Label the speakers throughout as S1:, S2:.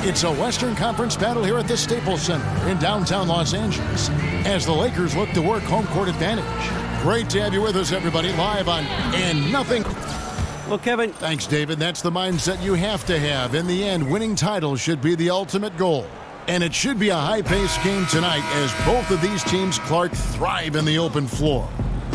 S1: It's a Western Conference battle here at the Staples Center in downtown Los Angeles as the Lakers look to work home court advantage. Great to have you with us, everybody, live on And Nothing.
S2: Well, Kevin.
S1: Thanks, David. That's the mindset you have to have. In the end, winning titles should be the ultimate goal. And it should be a high-paced game tonight as both of these teams, Clark, thrive in the open floor.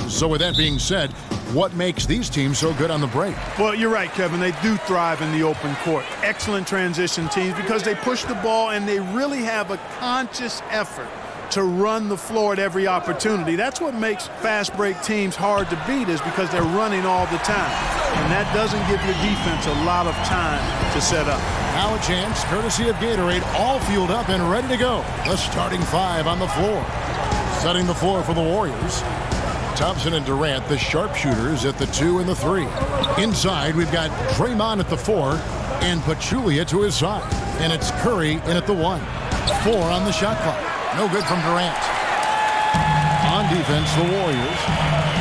S1: So with that being said, what makes these teams so good on the break?
S3: Well, you're right, Kevin. They do thrive in the open court. Excellent transition teams because they push the ball and they really have a conscious effort to run the floor at every opportunity. That's what makes fast break teams hard to beat, is because they're running all the time. And that doesn't give your defense a lot of time to set up.
S1: Now a chance, courtesy of Gatorade, all fueled up and ready to go. The starting five on the floor. Setting the floor for the Warriors. Thompson and Durant, the sharpshooters, at the 2 and the 3. Inside, we've got Draymond at the 4 and Pachulia to his side. And it's Curry in at the 1. 4 on the shot clock. No good from Durant. On defense, the Warriors.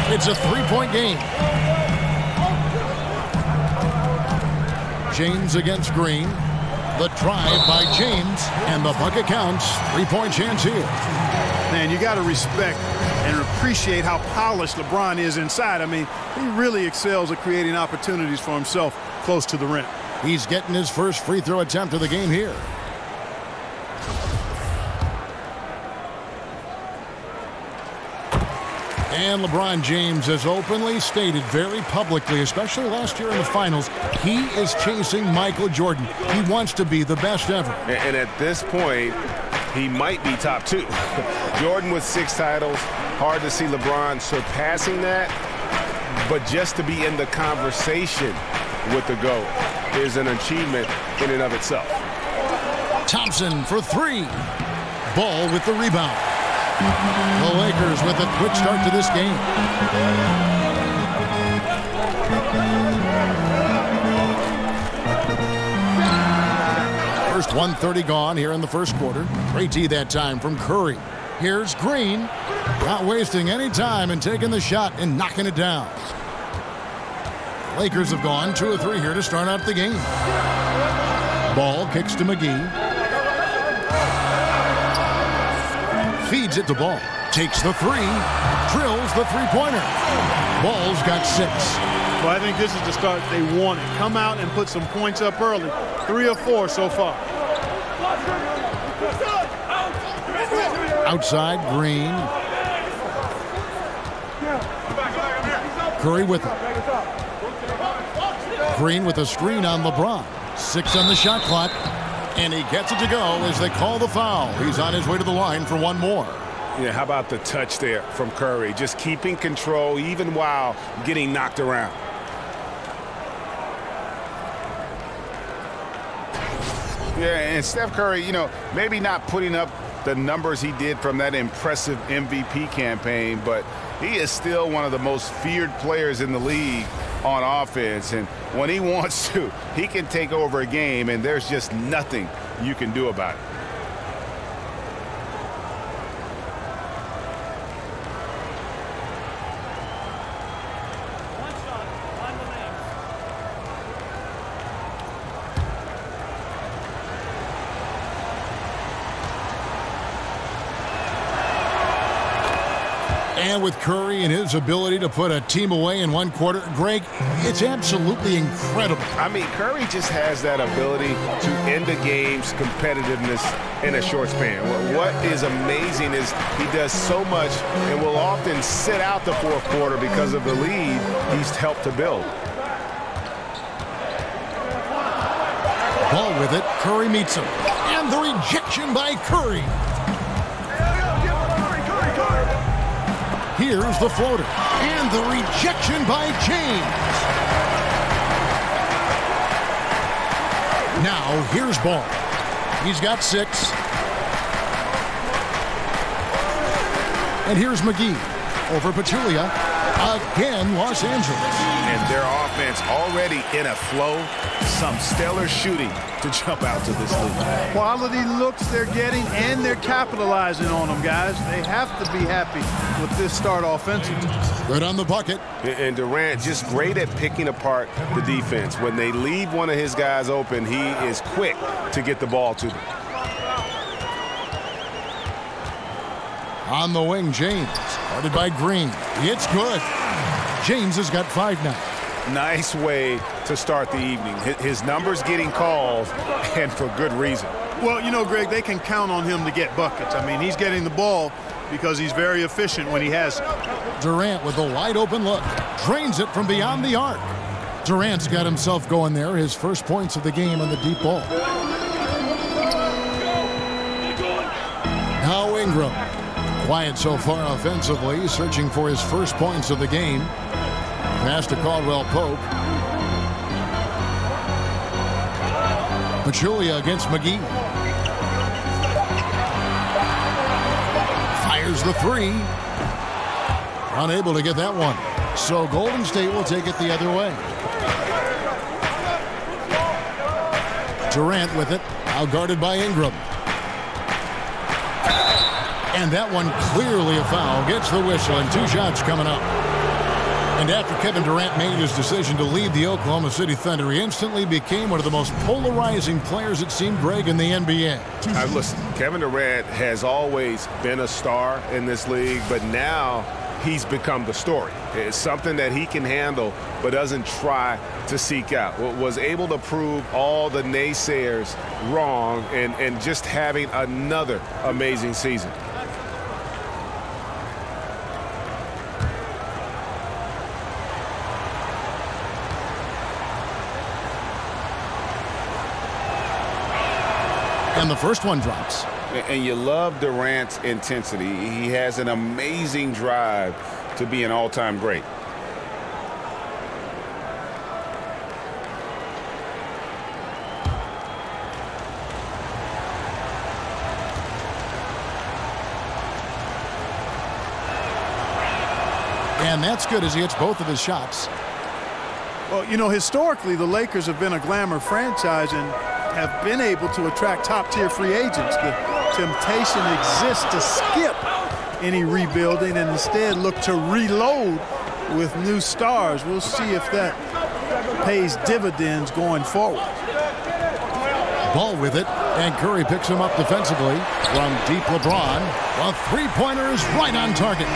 S1: It's a 3-point game. James against Green. The drive by James, and the bucket counts. 3-point chance here.
S3: Man, you got to respect and appreciate how polished LeBron is inside. I mean, he really excels at creating opportunities for himself close to the rim.
S1: He's getting his first free throw attempt of the game here. And LeBron James has openly stated very publicly, especially last year in the finals, he is chasing Michael Jordan. He wants to be the best ever.
S4: And at this point, he might be top 2. Jordan with 6 titles. Hard to see LeBron surpassing that. But just to be in the conversation with the GOAT is an achievement in and of itself.
S1: Thompson for 3. Ball with the rebound. The Lakers with a quick start to this game. First 1:30 gone here in the first quarter. Great D that time from Curry. Here's Green. Not wasting any time and taking the shot and knocking it down. Lakers have gone 2 of 3 here to start out the game. Ball kicks to McGee. Feeds it to Ball. Takes the 3. Drills the three-pointer. Ball's got 6.
S3: Well, I think this is the start they wanted. Come out and put some points up early. 3 or 4 so far.
S1: Outside, Green. Curry with it. Green with a screen on LeBron. 6 on the shot clock. And he gets it to go as they call the foul. He's on his way to the line for one more.
S4: Yeah, how about the touch there from Curry? Just keeping control even while getting knocked around. Yeah, and Steph Curry, you know, maybe not putting up the numbers he did from that impressive MVP campaign, but he is still one of the most feared players in the league on offense. And when he wants to, he can take over a game, and there's just nothing you can do about it.
S1: And with Curry and his ability to put a team away in one quarter, Greg, it's absolutely incredible.
S4: I mean, Curry just has that ability to end a game's competitiveness in a short span. What is amazing is he does so much and will often sit out the fourth quarter because of the lead he's helped to build.
S1: Ball with it. Curry meets him. And the rejection by Curry. Here's the floater. And the rejection by James. Now, here's Ball. He's got 6. And here's McGee over Pachulia. Again, Los Angeles.
S4: And their offense already in a flow. Some stellar shooting to jump out to this lead.
S3: Quality looks they're getting, and they're capitalizing on them, guys. They have to be happy with this start offensively.
S1: Good on the bucket.
S4: And Durant just great at picking apart the defense. When they leave one of his guys open, he is quick to get the ball to them.
S1: On the wing, James. Guarded by Green. It's good. James has got 5 now.
S4: Nice way to start the evening. His numbers getting called, and for good reason.
S3: Well, you know, Greg, they can count on him to get buckets. I mean, he's getting the ball because he's very efficient when he has it.
S1: Durant with a wide open look. Drains it from beyond the arc. Durant's got himself going there. His first points of the game on the deep ball. Now Ingram. Quiet so far offensively, searching for his first points of the game. Pass to Caldwell Pope. Pachulia against McGee. Fires the 3. Unable to get that one. So Golden State will take it the other way. Durant with it. Now guarded by Ingram. And that one clearly a foul. Gets the whistle, and 2 shots coming up. And after Kevin Durant made his decision to leave the Oklahoma City Thunder, he instantly became one of the most polarizing players, it seemed, Greg, in the NBA.
S4: Listen, Kevin Durant has always been a star in this league, but now he's become the story. It's something that he can handle but doesn't try to seek out. Was able to prove all the naysayers wrong and just having another amazing season.
S1: And the first one drops.
S4: And you love Durant's intensity. He has an amazing drive to be an all-time great.
S1: And that's good as he hits both of his shots.
S3: Well, you know, historically, the Lakers have been a glamour franchise and have been able to attract top-tier free agents. The temptation exists to skip any rebuilding and instead look to reload with new stars. We'll see if that pays dividends going forward.
S1: Ball with it, and Curry picks him up defensively from deep. LeBron. A 3-pointer is right on target.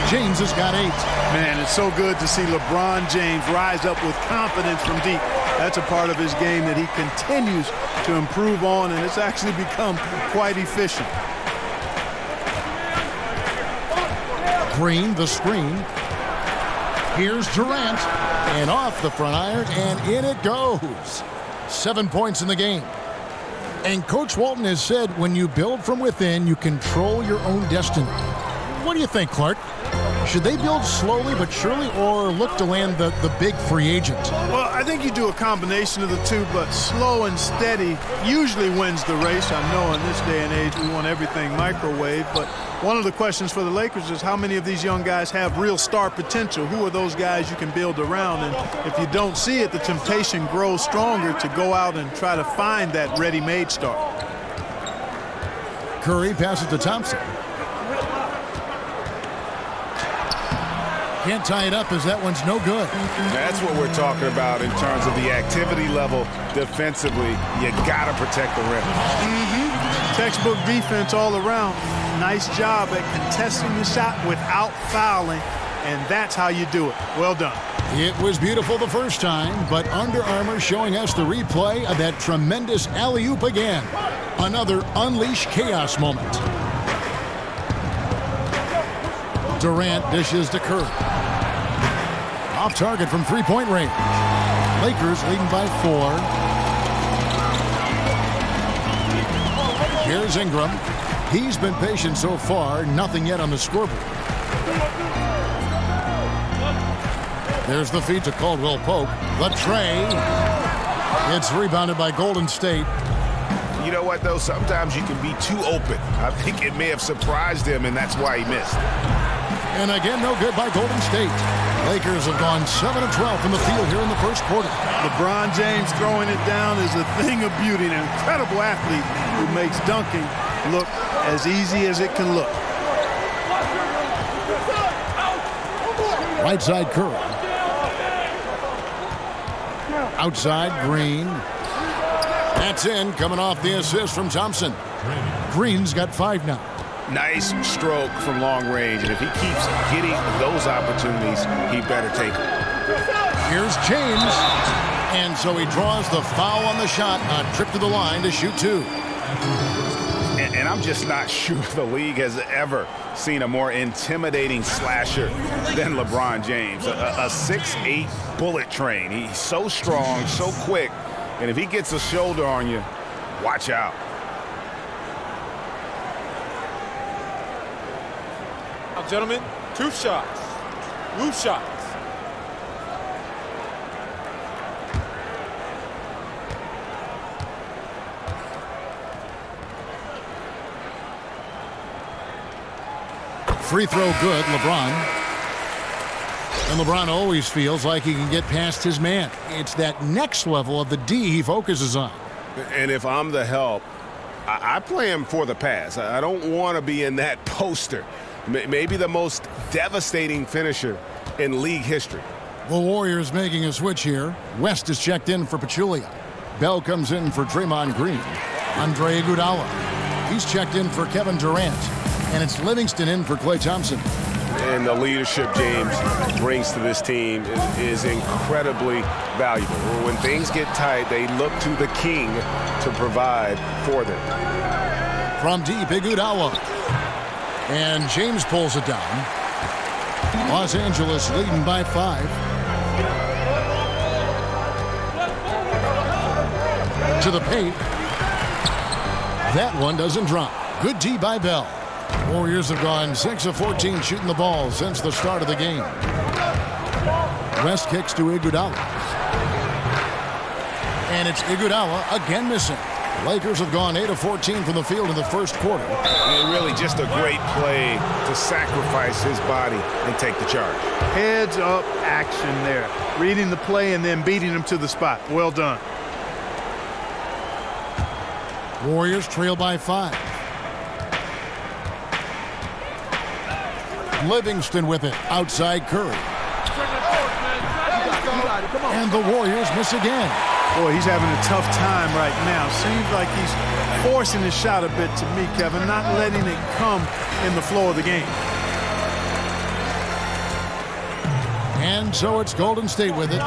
S1: James has got 8.
S3: Man, it's so good to see LeBron James rise up with confidence from deep. That's a part of his game that he continues to improve on, and it's actually become quite efficient.
S1: Green, the screen. Here's Durant, and off the front iron, and in it goes. 7 points in the game. And Coach Walton has said when you build from within, you control your own destiny. What do you think, Clark? Should they build slowly but surely or look to land the big free agent?
S3: Well, I think you do a combination of the two, but slow and steady usually wins the race. I know in this day and age we want everything microwave, but one of the questions for the Lakers is how many of these young guys have real star potential? Who are those guys you can build around? And if you don't see it, the temptation grows stronger to go out and try to find that ready-made star.
S1: Curry passes to Thompson. Can't tie it up as that one's no good.
S4: That's what we're talking about in terms of the activity level defensively. You got to protect the rim.
S3: Textbook defense all around. Nice job at contesting the shot without fouling, and that's how you do it. Well done.
S1: It was beautiful the first time, but Under Armour showing us the replay of that tremendous alley-oop again. Another unleash chaos moment. Durant dishes to Curry. Off target from three-point range. Lakers leading by 4. Here's Ingram. He's been patient so far. Nothing yet on the scoreboard. There's the feed to Caldwell Pope. The tray. It's rebounded by Golden State.
S4: You know what, though? Sometimes you can be too open. I think it may have surprised him, and that's why he missed.
S1: And again, no good by Golden State. Lakers have gone 7 of 12 from the field here in the first quarter.
S3: LeBron James throwing it down is a thing of beauty. An incredible athlete who makes dunking look as easy as it can look.
S1: Right side Curry. Outside Green. That's in, coming off the assist from Thompson. Green's got 5 now.
S4: Nice stroke from long range, and if he keeps getting those opportunities, he better take them.
S1: Here's James, and so he draws the foul on the shot. A trip to the line to shoot 2.
S4: And I'm just not sure the league has ever seen a more intimidating slasher than LeBron James. A 6'8" bullet train. He's so strong, so quick, and if he gets a shoulder on you, watch out.
S2: Now, gentlemen, 2 shots. Loose shots.
S1: Free throw good, LeBron. And LeBron always feels like he can get past his man. It's that next level of the D he focuses on.
S5: And if I'm the help, I play him for the pass. I don't want to be in that poster. Maybe the most devastating finisher in league history.
S1: The Warriors making a switch here. West is checked in for Pachulia. Bell comes in for Draymond Green. Andre Iguodala. He's checked in for Kevin Durant. And it's Livingston in for Klay Thompson.
S5: And the leadership James brings to this team is incredibly valuable. When things get tight, they look to the king to provide for them.
S1: From deep, Iguodala. And James pulls it down. Los Angeles leading by 5. To the paint. That one doesn't drop. Good D by Bell. Warriors have gone 6 of 14 shooting the ball since the start of the game. West kicks to Iguodala. And it's Iguodala again missing. Lakers have gone 8 of 14 from the field in the first quarter.
S4: And really just a great play to sacrifice his body and take the charge.
S3: Heads up action there. Reading the play and then beating him to the spot. Well done.
S1: Warriors trail by 5. Livingston with it. Outside Curry. And the Warriors miss again.
S3: Boy, he's having a tough time right now. Seems like he's forcing his shot a bit to me, Kevin, not letting it come in the flow of the game.
S1: And so it's Golden State with it.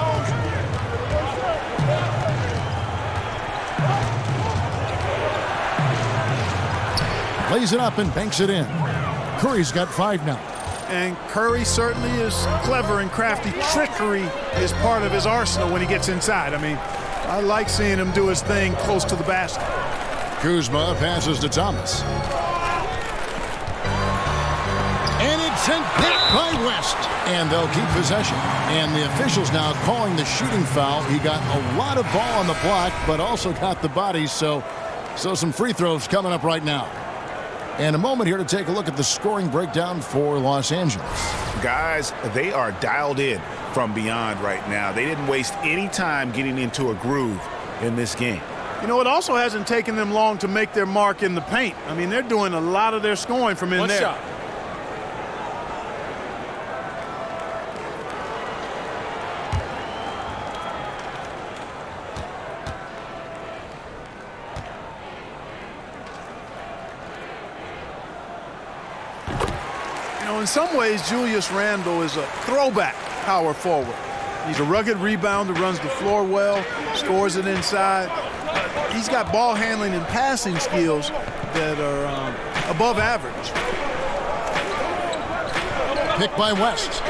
S1: Lays it up and banks it in. Curry's got 5 now.
S3: And Curry certainly is clever and crafty. Trickery is part of his arsenal when he gets inside. I mean, I like seeing him do his thing close to the basket.
S1: Kuzma passes to Thomas. And it's sent back by West. And they'll keep possession. And the officials now calling the shooting foul. He got a lot of ball on the block, but also got the body. So some free throws coming up right now. And a moment here to take a look at the scoring breakdown for Los Angeles.
S4: Guys, they are dialed in from beyond right now. They didn't waste any time getting into a groove in this game.
S3: You know, it also hasn't taken them long to make their mark in the paint. I mean, they're doing a lot of their scoring from in there.
S2: Shot.
S3: In some ways, Julius Randle is a throwback power forward. He's a rugged rebounder, runs the floor well, scores it inside. He's got ball handling and passing skills that are above average.
S1: Pick by West.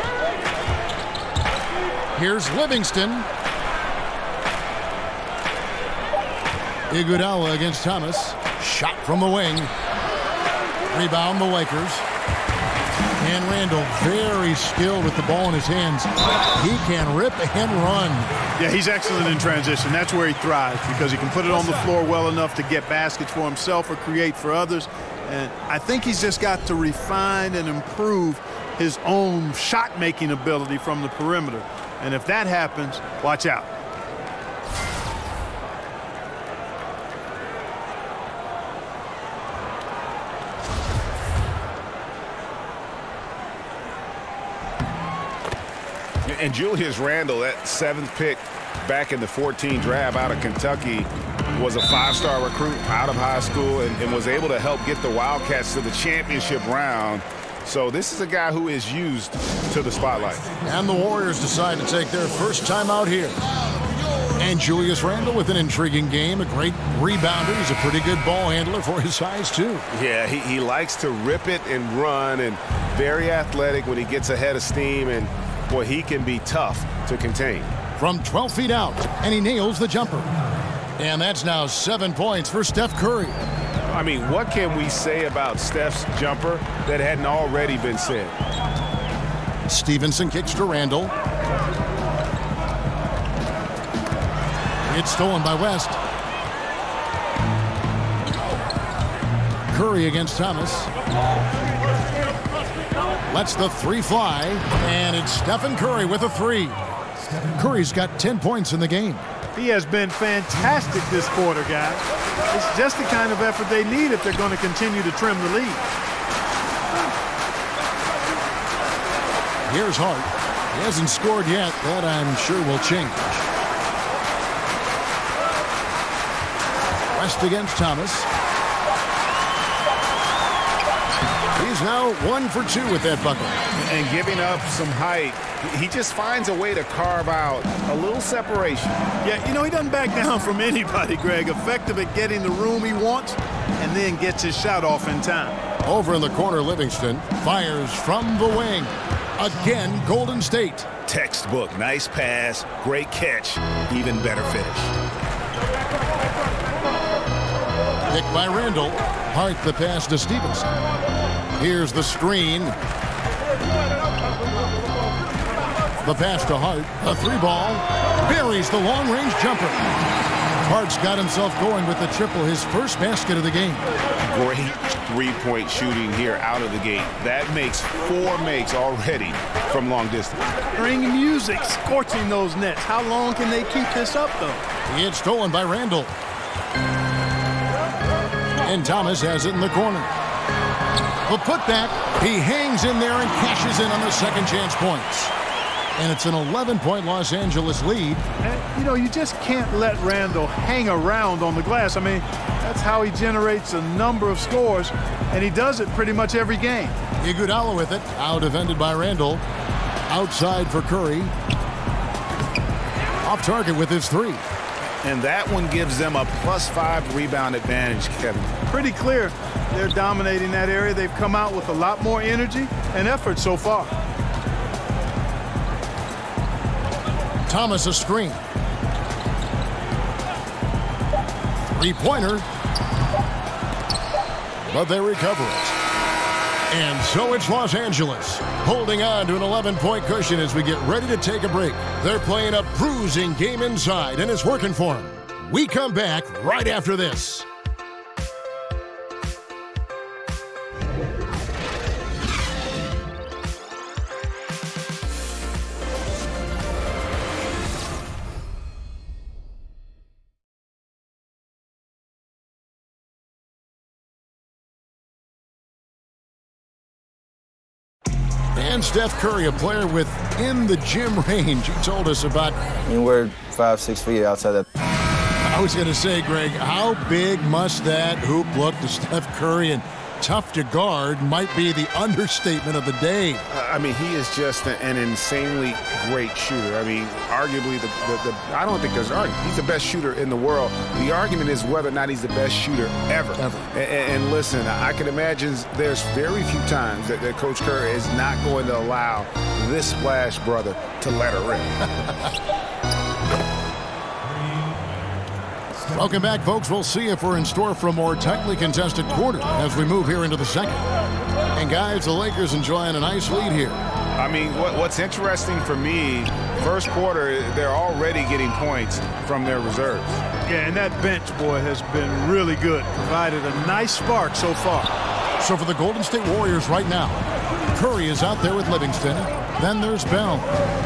S1: Here's Livingston. Iguodala against Thomas. Shot from the wing. Rebound the Lakers. And Randle very skilled with the ball in his hands. He can rip and run.
S3: Yeah, he's excellent in transition. That's where he thrives because he can put it on the floor well enough to get baskets for himself or create for others. And I think he's just got to refine and improve his own shot-making ability from the perimeter. And if that happens, watch out.
S4: And Julius Randle, that 7th pick back in the 14 draft out of Kentucky, was a 5-star recruit out of high school and was able to help get the Wildcats to the championship round. So this is a guy who is used to the spotlight.
S1: And the Warriors decide to take their first time out here. And Julius Randle with an intriguing game, a great rebounder. He's a pretty good ball handler for his size, too.
S5: Yeah, he likes to rip it and run, and very athletic when he gets ahead of steam, and boy, he can be tough to contain.
S1: From 12 feet out, and he nails the jumper. And that's now 7 points for Steph Curry.
S5: I mean, what can we say about Steph's jumper that hadn't already been said?
S1: Stevenson kicks to Randle. It's stolen by West. Curry against Thomas. Lets the three fly, and it's Stephen Curry with a three. Curry's got 10 points in the game.
S3: He has been fantastic this quarter, guys. It's just the kind of effort they need if they're going to continue to trim the lead.
S1: Here's Hart. He hasn't scored yet. That, I'm sure, will change. West against Thomas. He's now 1 for 2 with that bucket.
S4: And giving up some height, he just finds a way to carve out a little separation.
S3: Yeah, you know, he doesn't back down from anybody, Greg. Effective at getting the room he wants and then gets his shot off in time.
S1: Over in the corner, Livingston fires from the wing. Again, Golden State.
S4: Textbook, nice pass, great catch, even better finish.
S1: Picked by Randle. Hart the pass to Stevenson. Here's the screen. The pass to Hart. A three ball. Buries the long-range jumper. Hart's got himself going with the triple, his first basket of the game.
S4: Great three-point shooting here out of the gate. That makes 4 makes already from long distance.
S3: Ring music scorching those nets. How long can they keep this up, though?
S1: It's stolen by Randle. And Thomas has it in the corner. The putback. He hangs in there and cashes in on the second chance points. And it's an 11-point Los Angeles lead.
S3: And, you know, you just can't let Randle hang around on the glass. I mean, that's how he generates a number of scores, and he does it pretty much every game.
S1: Iguodala with it. Out-defended by Randle. Outside for Curry. Off target with his three.
S4: And that one gives them a +5 rebound advantage, Kevin.
S3: Pretty clear they're dominating that area. They've come out with a lot more energy and effort so far.
S1: Thomas a screen. Three-pointer. But they recover it. And so it's Los Angeles holding on to an 11-point cushion as we get ready to take a break. They're playing a bruising game inside, and it's working for them. We come back right after this. And Steph Curry, a player within the gym range. He told us about.
S6: We're 5-6 feet outside that.
S1: I was going to say, Greg, how big must that hoop look to Steph Curry? And tough to guard might be the understatement of the day.
S4: I mean, he is just an insanely great shooter. I mean, arguably, I don't think there's an argument. He's the best shooter in the world. The argument is whether or not he's the best shooter ever. And listen, I can imagine there's very few times that Coach Curry is not going to allow this splash brother to let her in.
S1: Welcome back, folks. We'll see if we're in store for a more tightly contested quarter as we move here into the second. And, guys, the Lakers enjoying a nice lead here.
S4: I mean, what's interesting for me, first quarter, they're already getting points from their reserves.
S3: Yeah, and that bench, boy, has been really good. Provided a nice spark so far.
S1: So for the Golden State Warriors right now, Curry is out there with Livingston. Then there's Bell.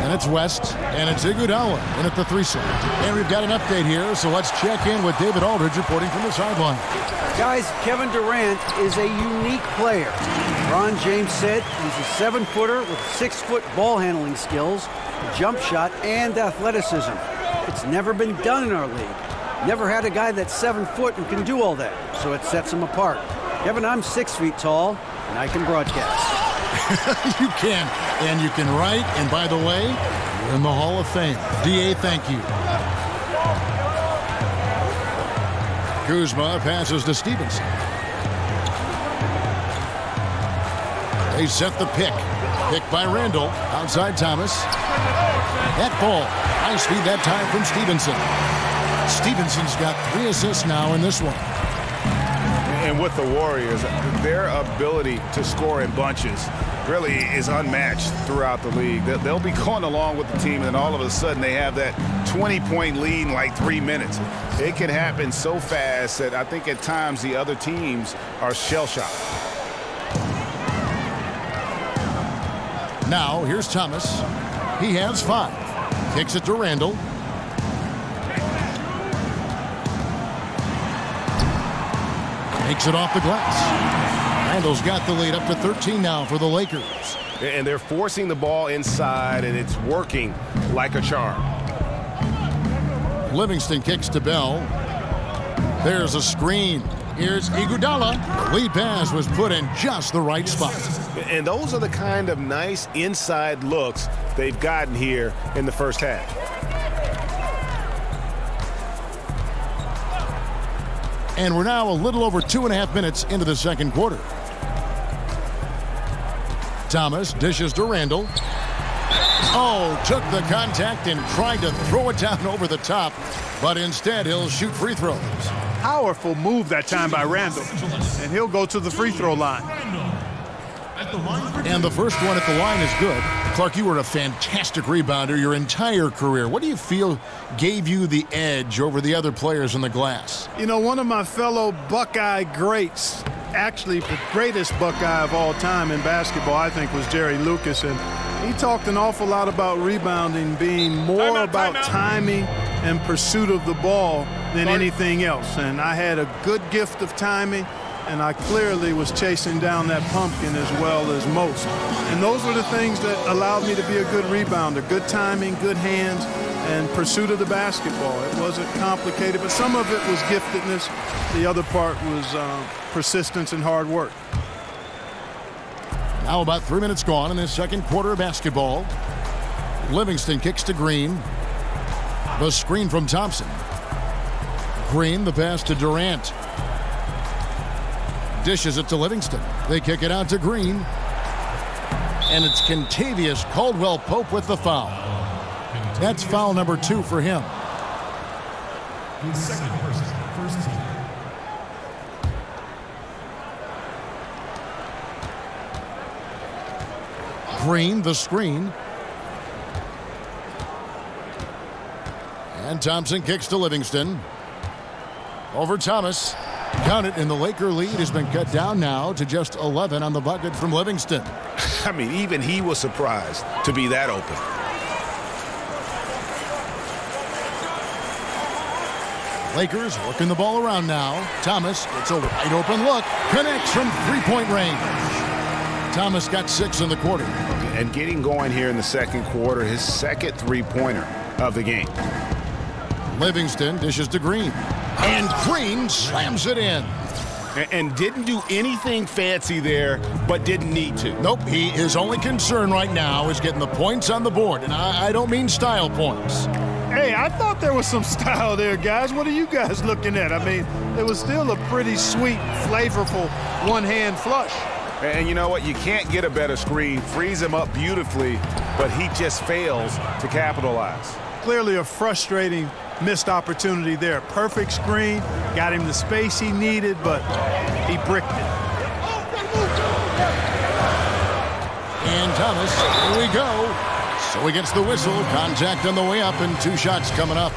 S1: And it's West. And it's Iguodala in at the 3 slot. And we've got an update here, so let's check in with David Aldridge reporting from the sideline.
S7: Guys, Kevin Durant is a unique player. LeBron James said he's a 7-footer with 6-foot ball handling skills, jump shot, and athleticism. It's never been done in our league. Never had a guy that's 7 foot and can do all that, so it sets him apart. Kevin, I'm 6 feet tall, and I can broadcast.
S1: You can, and you can write, and by the way, you're in the Hall of Fame. D.A., thank you. Kuzma passes to Stevenson. They set the pick. Pick by Randall. Outside Thomas. That ball. High speed that time from Stevenson. Stevenson's got 3 assists now in this one.
S4: And with the Warriors, their ability to score in bunches really is unmatched throughout the league. They'll be going along with the team, and then all of a sudden they have that 20-point lead in like 3 minutes. It can happen so fast that I think at times the other teams are shell-shocked.
S1: Now, here's Thomas. He has 5. Kicks it to Randall. Makes it off the glass. Randall's got the lead up to 13 now for the Lakers.
S5: And they're forcing the ball inside, and it's working like a charm.
S1: Livingston kicks to Bell. There's a screen. Here's Iguodala. The lead pass was put in just the right spot.
S5: And those are the kind of nice inside looks they've gotten here in the first half.
S1: And we're now a little over 2.5 minutes into the second quarter. Thomas dishes to Randall. Oh, took the contact and tried to throw it down over the top, but instead he'll shoot free throws.
S3: Powerful move that time by Randall, and he'll go to the free throw line.
S1: And the first one at the line is good. Clark, you were a fantastic rebounder your entire career. What do you feel gave you the edge over the other players in the glass?
S3: You know, one of my fellow Buckeye greats, actually the greatest Buckeye of all time in basketball, I think, was Jerry Lucas. And he talked an awful lot about rebounding being more about timing and pursuit of the ball than anything else. And I had a good gift of timing, and I clearly was chasing down that pumpkin as well as most. And those were the things that allowed me to be a good rebounder. Good timing, good hands, and pursuit of the basketball. It wasn't complicated, but some of it was giftedness. The other part was persistence and hard work.
S1: Now about 3 minutes gone in this second quarter of basketball. Livingston kicks to Green. The screen from Thompson. Green, the pass to Durant. Dishes it to Livingston. They kick it out to Green. And it's Kentavious Caldwell-Pope with the foul. That's foul number 2 for him.
S8: His second versus first team.
S1: Green, the screen. And Thompson kicks to Livingston. Over Thomas. Count it, and the Laker lead has been cut down now to just 11 on the bucket from Livingston.
S5: I mean, even he was surprised to be that open.
S1: Lakers working the ball around now. Thomas gets a wide open look. Connects from three-point range. Thomas got 6 in the quarter.
S4: And getting going here in the second quarter, his second three-pointer of the game.
S1: Livingston dishes to Green. And Green slams it in.
S5: And didn't do anything fancy there, but didn't need to.
S1: Nope, his only concern right now is getting the points on the board. And I don't mean style points.
S3: Hey, I thought there was some style there, guys. What are you guys looking at? I mean, it was still a pretty sweet, flavorful one-hand flush.
S4: And you know what? You can't get a better screen. Frees him up beautifully, but he just fails to capitalize.
S3: Clearly a frustrating missed opportunity there. Perfect screen, got him the space he needed, but he bricked it.
S1: And Thomas, here we go. So he gets the whistle. Contact on the way up, and 2 shots coming up.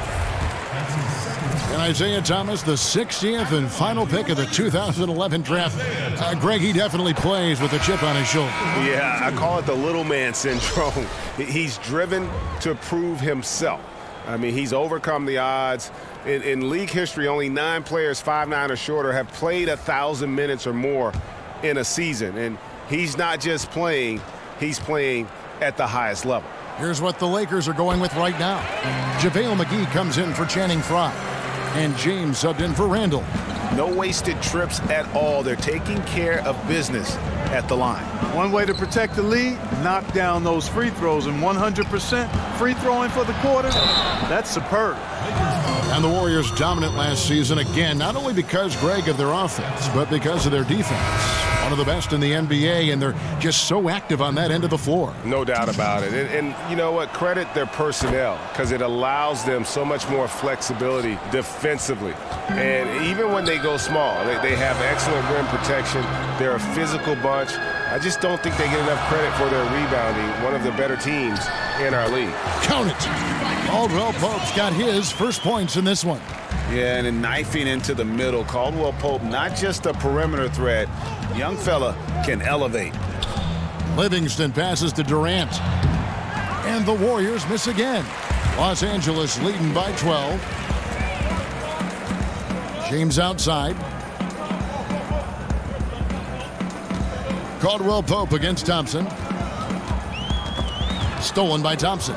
S1: And Isaiah Thomas, the 60th and final pick of the 2011 draft. Greg, he definitely plays with a chip on his shoulder.
S5: Yeah, I call it the little man syndrome. He's driven to prove himself. I mean, he's overcome the odds. In league history, only 9 players 5'9" or shorter have played 1,000 minutes or more in a season. And he's not just playing, he's playing at the highest level.
S1: Here's what the Lakers are going with right now. JaVale McGee comes in for Channing Frye. And James subbed in for Randall.
S4: No wasted trips at all. They're taking care of business at the line.
S3: One way to protect the lead, knock down those free throws, and 100% free throwing for the quarter, that's superb.
S1: And the Warriors dominant last season again, not only because, Greg, of their offense, but because of their defense. One of the best in the NBA, and they're just so active on that end of the floor.
S5: No doubt about it. And you know what? Credit their personnel, because it allows them so much more flexibility defensively. And even when they go small, they have excellent rim protection. They're a physical bunch. I just don't think they get enough credit for their rebounding. One of the better teams in our league.
S1: Count it. Caldwell Pope's got his first points in this one.
S4: Yeah, and then knifing into the middle. Caldwell Pope, not just a perimeter threat. Young fella can elevate.
S1: Livingston passes to Durant. And the Warriors miss again. Los Angeles leading by 12. James outside. Caldwell Pope against Thompson. Stolen by Thompson.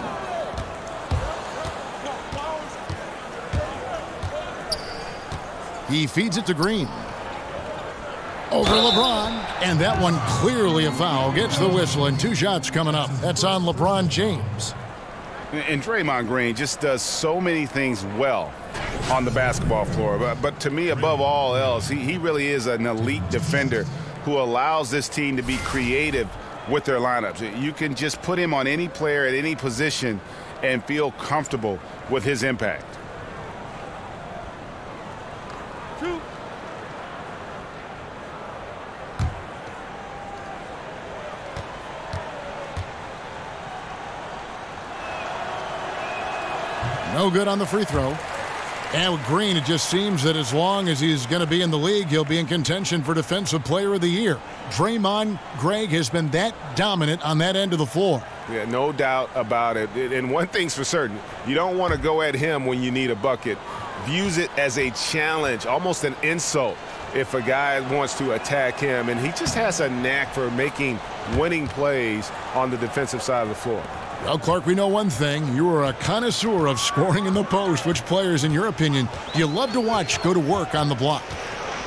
S1: He feeds it to Green. Over LeBron. And that one clearly a foul. Gets the whistle, and 2 shots coming up. That's on LeBron James.
S4: And Draymond Green just does so many things well on the basketball floor. But to me, above all else, he really is an elite defender who allows this team to be creative with their lineups. You can just put him on any player at any position and feel comfortable with his impact.
S1: No good on the free throw. And with Green, it just seems that as long as he's going to be in the league, he'll be in contention for Defensive Player of the Year. Draymond, Greg, has been that dominant on that end of the floor.
S5: Yeah, no doubt about it. And one thing's for certain, you don't want to go at him when you need a bucket. Views it as a challenge, almost an insult if a guy wants to attack him. And he just has a knack for making winning plays on the defensive side of the floor.
S1: Well, Clark, we know one thing. You are a connoisseur of scoring in the post. Which players, in your opinion, do you love to watch go to work on the block?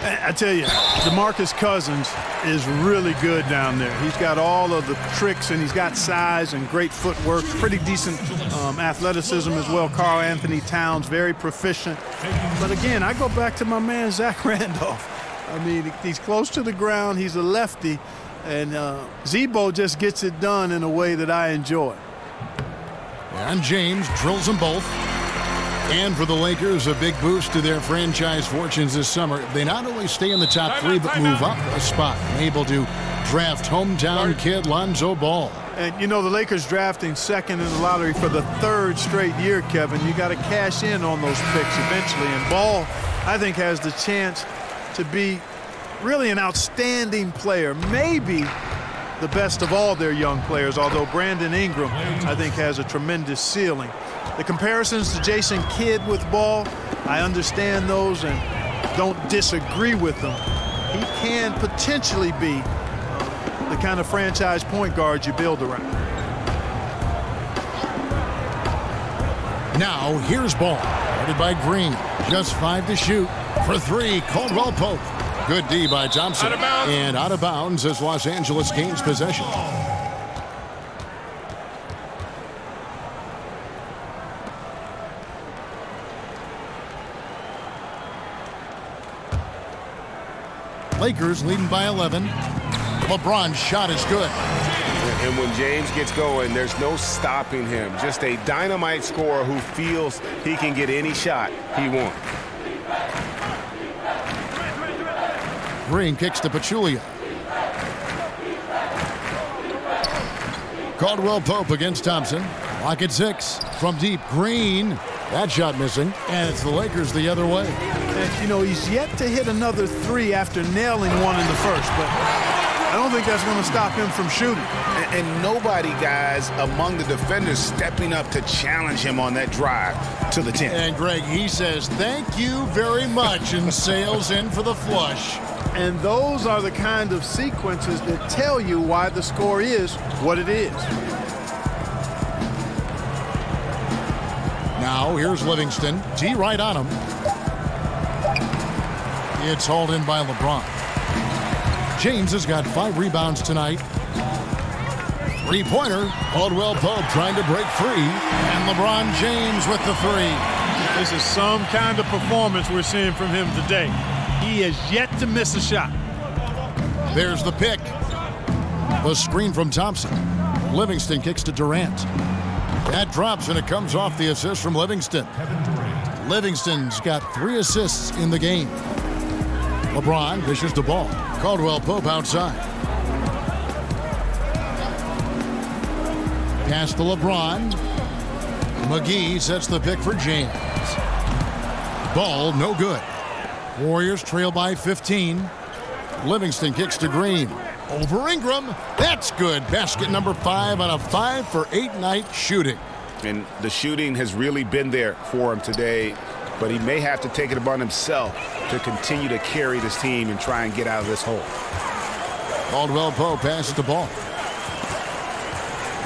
S3: I tell you, DeMarcus Cousins is really good down there. He's got all of the tricks, and he's got size and great footwork, pretty decent athleticism as well. Karl Anthony Towns, very proficient. But again, I go back to my man, Zach Randolph. I mean, he's close to the ground. He's a lefty. And Zebo just gets it done in a way that I enjoy.
S1: And James drills them both. And for the Lakers, a big boost to their franchise fortunes this summer. They not only stay in the top 3, but move up a spot. Able to draft hometown kid Lonzo Ball.
S3: And, you know, the Lakers drafting second in the lottery for the 3rd straight year, Kevin. You got to cash in on those picks eventually. And Ball, I think, has the chance to be really an outstanding player. Maybe the best of all their young players, although Brandon Ingram, I think, has a tremendous ceiling. The comparisons to Jason Kidd with Ball, I understand those and don't disagree with them. He can potentially be the kind of franchise point guard you build around.
S1: Now, here's Ball. Guarded by Green. Just 5 to shoot. For 3, Caldwell Pope. Good D by Thompson. And out of bounds as Los Angeles gains possession. Lakers leading by 11. LeBron's shot is good.
S5: And when James gets going, there's no stopping him. Just a dynamite scorer who feels he can get any shot he wants.
S1: Green kicks to Pachulia. Caldwell Pope against Thompson. Lock at 6. From deep, Green. That shot missing, and it's the Lakers the other way.
S3: And, you know, he's yet to hit another three after nailing one in the first, but I don't think that's going to stop him from shooting.
S4: And nobody, guys, among the defenders stepping up to challenge him on that drive to the 10.
S1: And, Greg, he says, thank you very much, and sails in for the flush.
S3: And those are the kind of sequences that tell you why the score is what it is.
S1: Now, here's Livingston. T right on him. It's hauled in by LeBron. James has got 5 rebounds tonight. Three-pointer. Caldwell Pope trying to break free. And LeBron James with the 3.
S3: This is some kind of performance we're seeing from him today. He has yet to miss a shot.
S1: There's the pick. The screen from Thompson. Livingston kicks to Durant. That drops, and it comes off the assist from Livingston. Livingston's got 3 assists in the game. LeBron dishes the ball. Caldwell Pope outside. Pass to LeBron. McGee sets the pick for James. Ball no good. Warriors trail by 15. Livingston kicks to Green. Over Ingram. That's good. Basket number 5 on a 5 for 8 night shooting.
S4: And the shooting has really been there for him today, but he may have to take it upon himself to continue to carry this team and try and get out of this hole.
S1: Caldwell Pope passes the ball.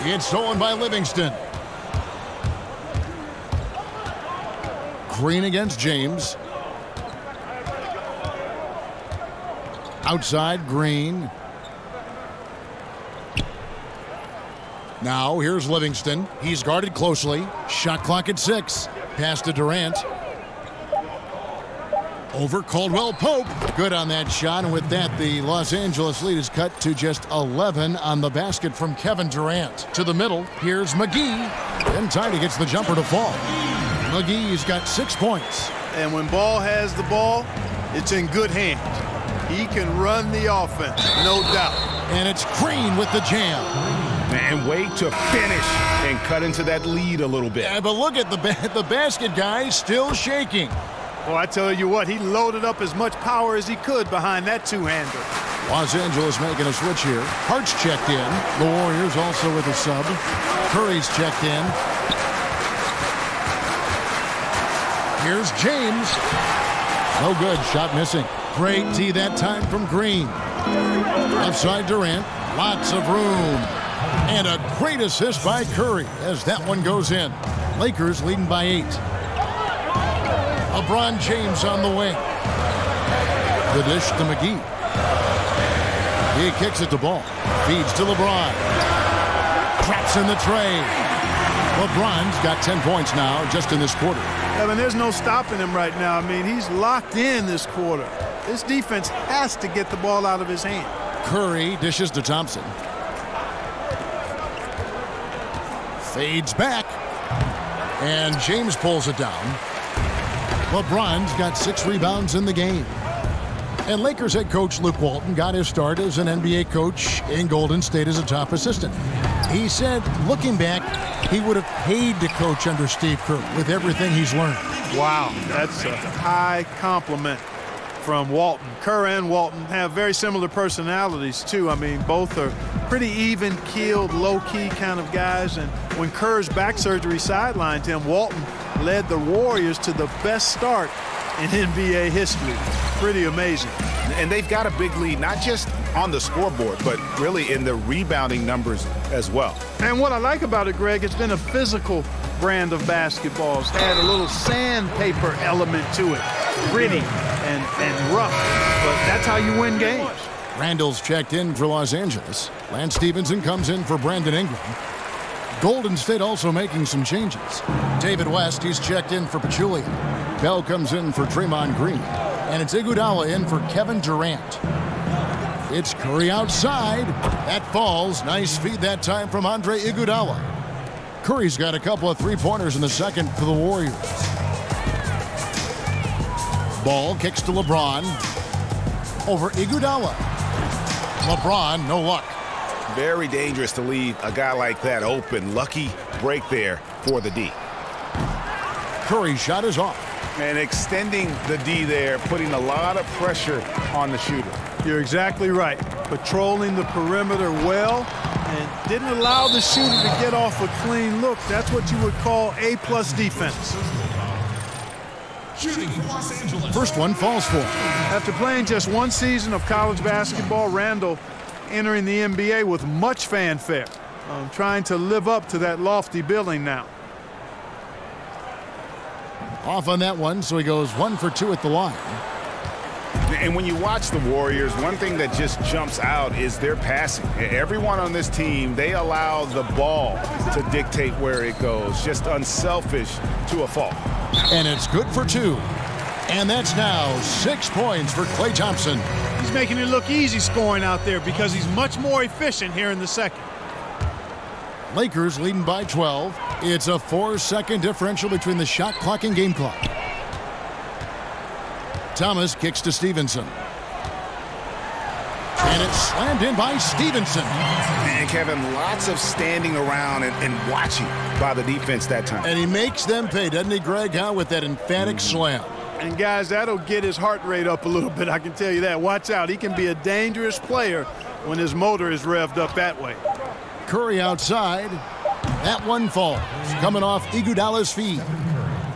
S1: It's stolen by Livingston. Green against James. Outside, Green. Now, here's Livingston. He's guarded closely. Shot clock at 6. Pass to Durant. Over Caldwell Pope. Good on that shot, and with that, the Los Angeles lead is cut to just 11 on the basket from Kevin Durant. To the middle, here's McGee. And Tidy gets the jumper to fall. McGee's got 6 points.
S3: And when Ball has the ball, it's in good hands. He can run the offense, no doubt.
S1: And it's Green with the jam.
S4: And wait to finish and cut into that lead a little bit.
S1: Yeah, but look at the basket guy still shaking.
S3: Well, I tell you what, he loaded up as much power as he could behind that two-hander.
S1: Los Angeles making a switch here. Hart's checked in. The Warriors also with a sub. Curry's checked in. Here's James. No good. Shot missing. Great tee that time from Green. Left side Durant. Lots of room. And a great assist by Curry as that one goes in. Lakers leading by 8. LeBron James on the wing. The dish to McGee. He kicks it to Ball. Feeds to LeBron. Traps in the tray. LeBron's got 10 points now just in this quarter.
S3: I mean, there's no stopping him right now. I mean, he's locked in this quarter. This defense has to get the ball out of his hand.
S1: Curry dishes to Thompson. Fades back. And James pulls it down. LeBron's got 6 rebounds in the game. And Lakers head coach Luke Walton got his start as an NBA coach in Golden State as a top assistant. He said, looking back, he would have paid to coach under Steve Kerr with everything he's learned.
S3: Wow, that's a high compliment from Walton. Kerr and Walton have very similar personalities, too. I mean, both are pretty even-keeled, low-key kind of guys. And when Kerr's back surgery sidelined him, Walton led the Warriors to the best start in NBA history. Pretty amazing.
S4: And they've got a big lead, not just on the scoreboard, but really in the rebounding numbers as well.
S3: And what I like about it, Greg, it's been a physical brand of basketball. It's had a little sandpaper element to it. Gritty and rough, but that's how you win games.
S1: Randall's checked in for Los Angeles. Lance Stevenson comes in for Brandon Ingram. Golden State also making some changes. David West, he's checked in for Pachulia. Bell comes in for Draymond Green. And it's Iguodala in for Kevin Durant. It's Curry outside. That falls. Nice feed that time from Andre Iguodala. Curry's got a couple of three-pointers in the second for the Warriors. Ball kicks to LeBron. Over Iguodala. LeBron, no luck.
S4: Very dangerous to leave a guy like that open. Lucky break there for the D.
S1: Curry's shot is off.
S4: And extending the D there, putting a lot of pressure on the shooter.
S3: You're exactly right. Patrolling the perimeter well and didn't allow the shooter to get off a clean look. That's what you would call A+ defense.
S8: Shooting for Los Angeles.
S1: First one falls for him.
S3: After playing just one season of college basketball, Randall entering the NBA with much fanfare. Trying to live up to that lofty billing now.
S1: Off on that one, so he goes 1 for 2 at the line.
S4: And when you watch the Warriors, one thing that just jumps out is their passing. Everyone on this team, they allow the ball to dictate where it goes. Just unselfish to a fault.
S1: And it's good for 2. And that's now 6 points for Klay Thompson.
S3: He's making it look easy scoring out there because he's much more efficient here in the second.
S1: Lakers leading by 12. It's a 4-second differential between the shot clock and game clock. Thomas kicks to Stevenson. And it's slammed in by Stevenson.
S4: And Kevin, lots of standing around and watching by the defense that time.
S1: And he makes them pay, doesn't he, Greg, with that emphatic slam.
S3: And guys, that'll get his heart rate up a little bit, I can tell you that. Watch out, he can be a dangerous player when his motor is revved up that way.
S1: Curry outside. That one falls, coming off Iguodala's feet.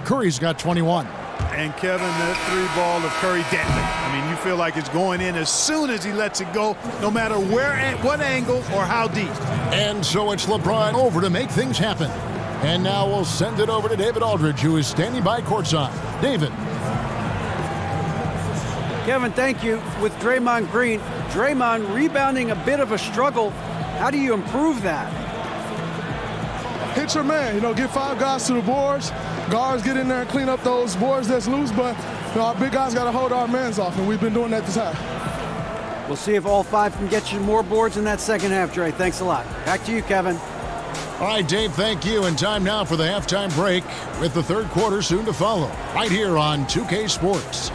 S1: Curry's got 21.
S3: And Kevin, that 3-ball of Curry deadly. I mean, you feel like it's going in as soon as he lets it go, no matter where, what angle, or how deep.
S1: And so it's LeBron over to make things happen. And now we'll send it over to David Aldridge, who is standing by courtside. David.
S7: Kevin, thank you. With Draymond Green, Draymond rebounding a bit of a struggle. How do you improve that?
S9: Hit your man, get 5 guys to the boards. Guards get in there and clean up those boards that's loose, but our big guys got to hold our mans off, and we've been doing that this half.
S7: We'll see if all 5 can get you more boards in that second half, Dre. Thanks a lot. Back to you, Kevin.
S1: All right, Dave, thank you. And time now for the halftime break with the third quarter soon to follow right here on 2K Sports.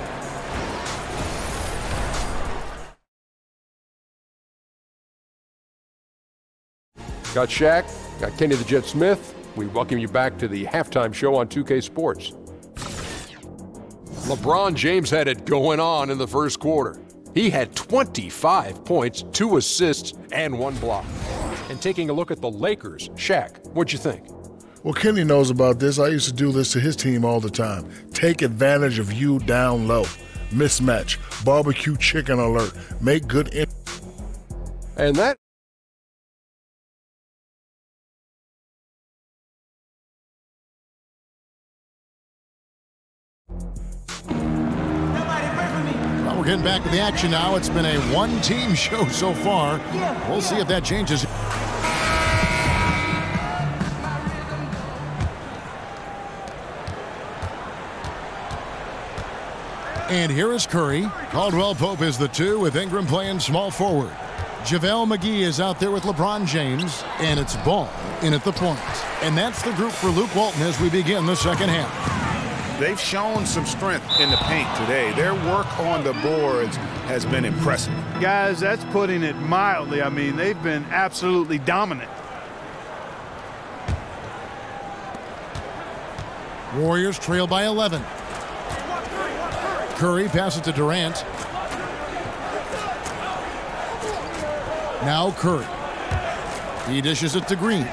S10: Got Shaq, got Kenny the Jet Smith. We welcome you back to the halftime show on 2K Sports. LeBron James had it going on in the first quarter. He had 25 points, 2 assists, and 1 block. And taking a look at the Lakers, Shaq, what'd you think?
S9: Well, Kenny knows about this. I used to do this to his team all the time. Take advantage of you down low. Mismatch. Barbecue chicken alert. Make good...
S10: And that...
S1: We're getting back to the action now. It's been a one-team show so far. We'll see if that changes. And here is Curry. Caldwell Pope is the 2 with Ingram playing small forward. JaVale McGee is out there with LeBron James, and it's Ball in at the point. And that's the group for Luke Walton as we begin the second half.
S4: They've shown some strength in the paint today. Their work on the boards has been impressive.
S3: Guys, that's putting it mildly. I mean, they've been absolutely dominant.
S1: Warriors trail by 11. Curry passes to Durant. Now Curry. He dishes it to Green.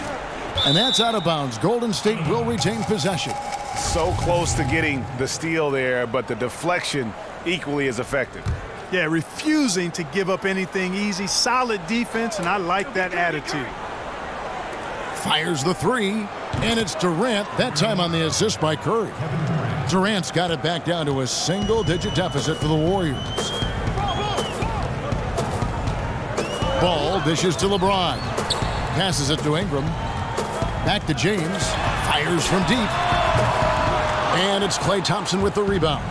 S1: And that's out of bounds. Golden State will retain possession.
S4: So close to getting the steal there, but the deflection equally as effective.
S3: Yeah, refusing to give up anything easy. Solid defense, and I like that attitude.
S1: Fires the 3, and it's Durant, that time on the assist by Curry. Durant's got it back down to a single-digit deficit for the Warriors. Ball dishes to LeBron. Passes it to Ingram. Back to James. Fires from deep. And it's Klay Thompson with the rebound.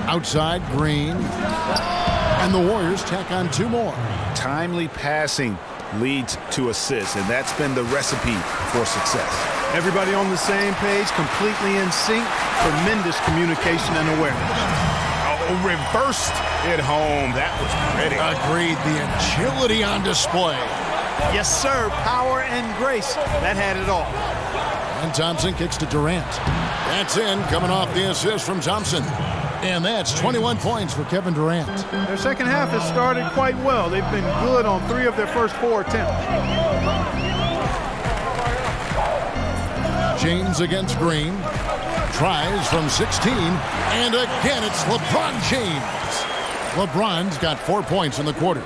S1: Outside, Green. And the Warriors tack on 2 more.
S4: Timely passing leads to assists, and that's been the recipe for success.
S3: Everybody on the same page, completely in sync. Tremendous communication and awareness.
S4: Oh, reversed it home. That was pretty.
S1: Agreed. The agility on display.
S3: Yes, sir. Power and grace. That had it all.
S1: And Thompson kicks to Durant. That's in, coming off the assist from Thompson. And that's 21 points for Kevin Durant.
S3: Their second half has started quite well. They've been good on 3 of their first 4 attempts.
S1: James against Green. Tries from 16. And again, it's LeBron James. LeBron's got 4 points in the quarter.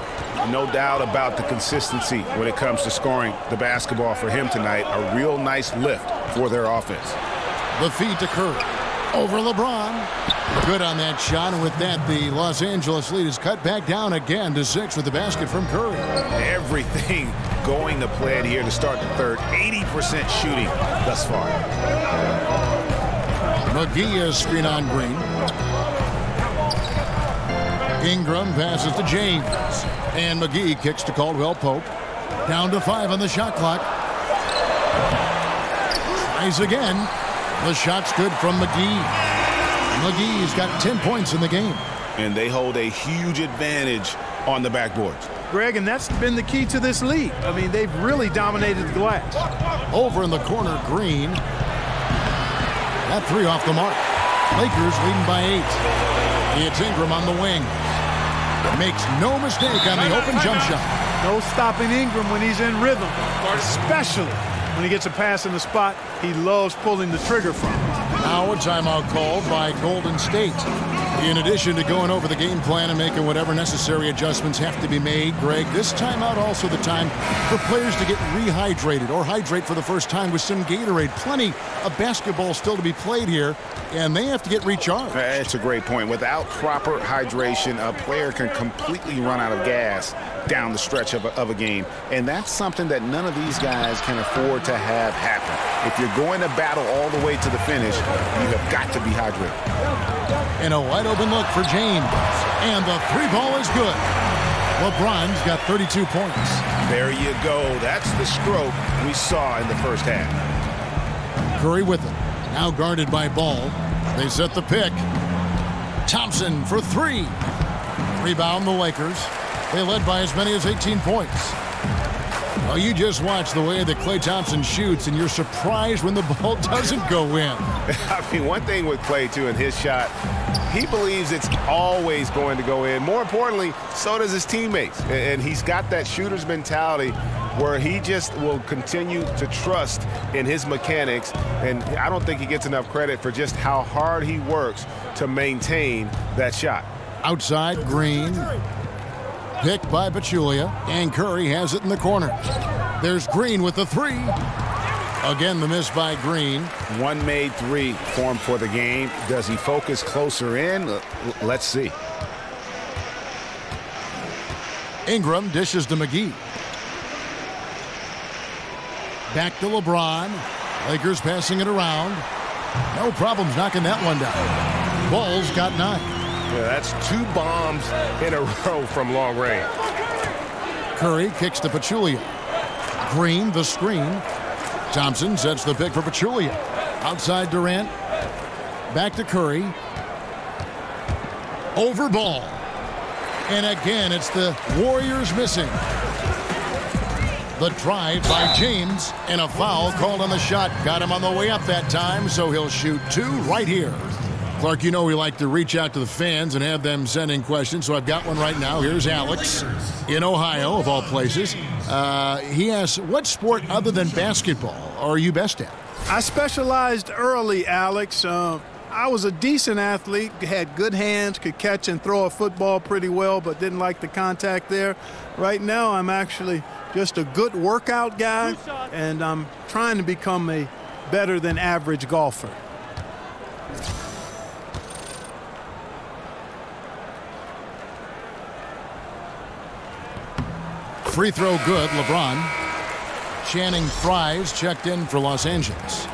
S4: No doubt about the consistency when it comes to scoring the basketball for him tonight. A real nice lift for their offense.
S1: The feed to Curry. Over LeBron. Good on that shot, and with that, the Los Angeles lead is cut back down again to 6 with the basket from Curry.
S4: Everything going to plan here to start the third. 80% shooting thus far.
S1: McGee is screen on Green. Ingram passes to James. And McGee kicks to Caldwell Pope. Down to 5 on the shot clock. Tries again. The shot's good from McGee. McGee's got 10 points in the game.
S4: And they hold a huge advantage on the backboards.
S3: Greg, and that's been the key to this lead. I mean, they've really dominated the glass.
S1: Over in the corner, Green. That 3 off the mark. Lakers leading by 8. It's Ingram on the wing. Makes no mistake on the open jump shot.
S3: No stopping Ingram when he's in rhythm, especially when he gets a pass in the spot he loves pulling the trigger from.
S1: Now a timeout called by Golden State. In addition to going over the game plan and making whatever necessary adjustments have to be made, Greg, this timeout also the time for players to get rehydrated or hydrate for the first time with some Gatorade. Plenty of basketball still to be played here, and they have to get recharged.
S4: That's a great point. Without proper hydration, a player can completely run out of gas down the stretch of a game, and that's something that none of these guys can afford to have happen. If you're going to battle all the way to the finish, you have got to be hydrated.
S1: And a wide open look for James. And the 3 ball is good. LeBron's got 32 points.
S4: There you go. That's the stroke we saw in the first half.
S1: Curry with it. Now guarded by Ball. They set the pick. Thompson for 3. Rebound the Lakers. They led by as many as 18 points. Well, you just watch the way that Klay Thompson shoots, and you're surprised when the ball doesn't go in.
S4: I mean, one thing with Klay, too, in his shot, he believes it's always going to go in. More importantly, so does his teammates. And he's got that shooter's mentality where he just will continue to trust in his mechanics. And I don't think he gets enough credit for just how hard he works to maintain that shot.
S1: Outside, Green. Picked by Pachulia, and Curry has it in the corner. There's Green with the 3. Again, the miss by Green.
S4: One made 3 for him for the game. Does he focus closer in? Let's see.
S1: Ingram dishes to McGee. Back to LeBron. Lakers passing it around. No problems knocking that one down. Ball's got 9.
S5: Yeah, that's 2 bombs in a row from long range.
S1: Curry kicks to Pachulia. Green, the screen. Thompson sets the pick for Pachulia. Outside Durant. Back to Curry. Over Ball. And again, it's the Warriors missing. The drive by James, and a foul called on the shot. Got him on the way up that time, so he'll shoot 2 right here. Clark, you know we like to reach out to the fans and have them send in questions, so I've got one right now. Here's Alex in Ohio, of all places. He asks, what sport other than basketball are you best at?
S3: I specialized early, Alex. I was a decent athlete, had good hands, could catch and throw a football pretty well, but didn't like the contact there. Right now, I'm actually just a good workout guy, and I'm trying to become a better than average golfer.
S1: Free throw good, LeBron. Channing Frye's checked in for Los Angeles.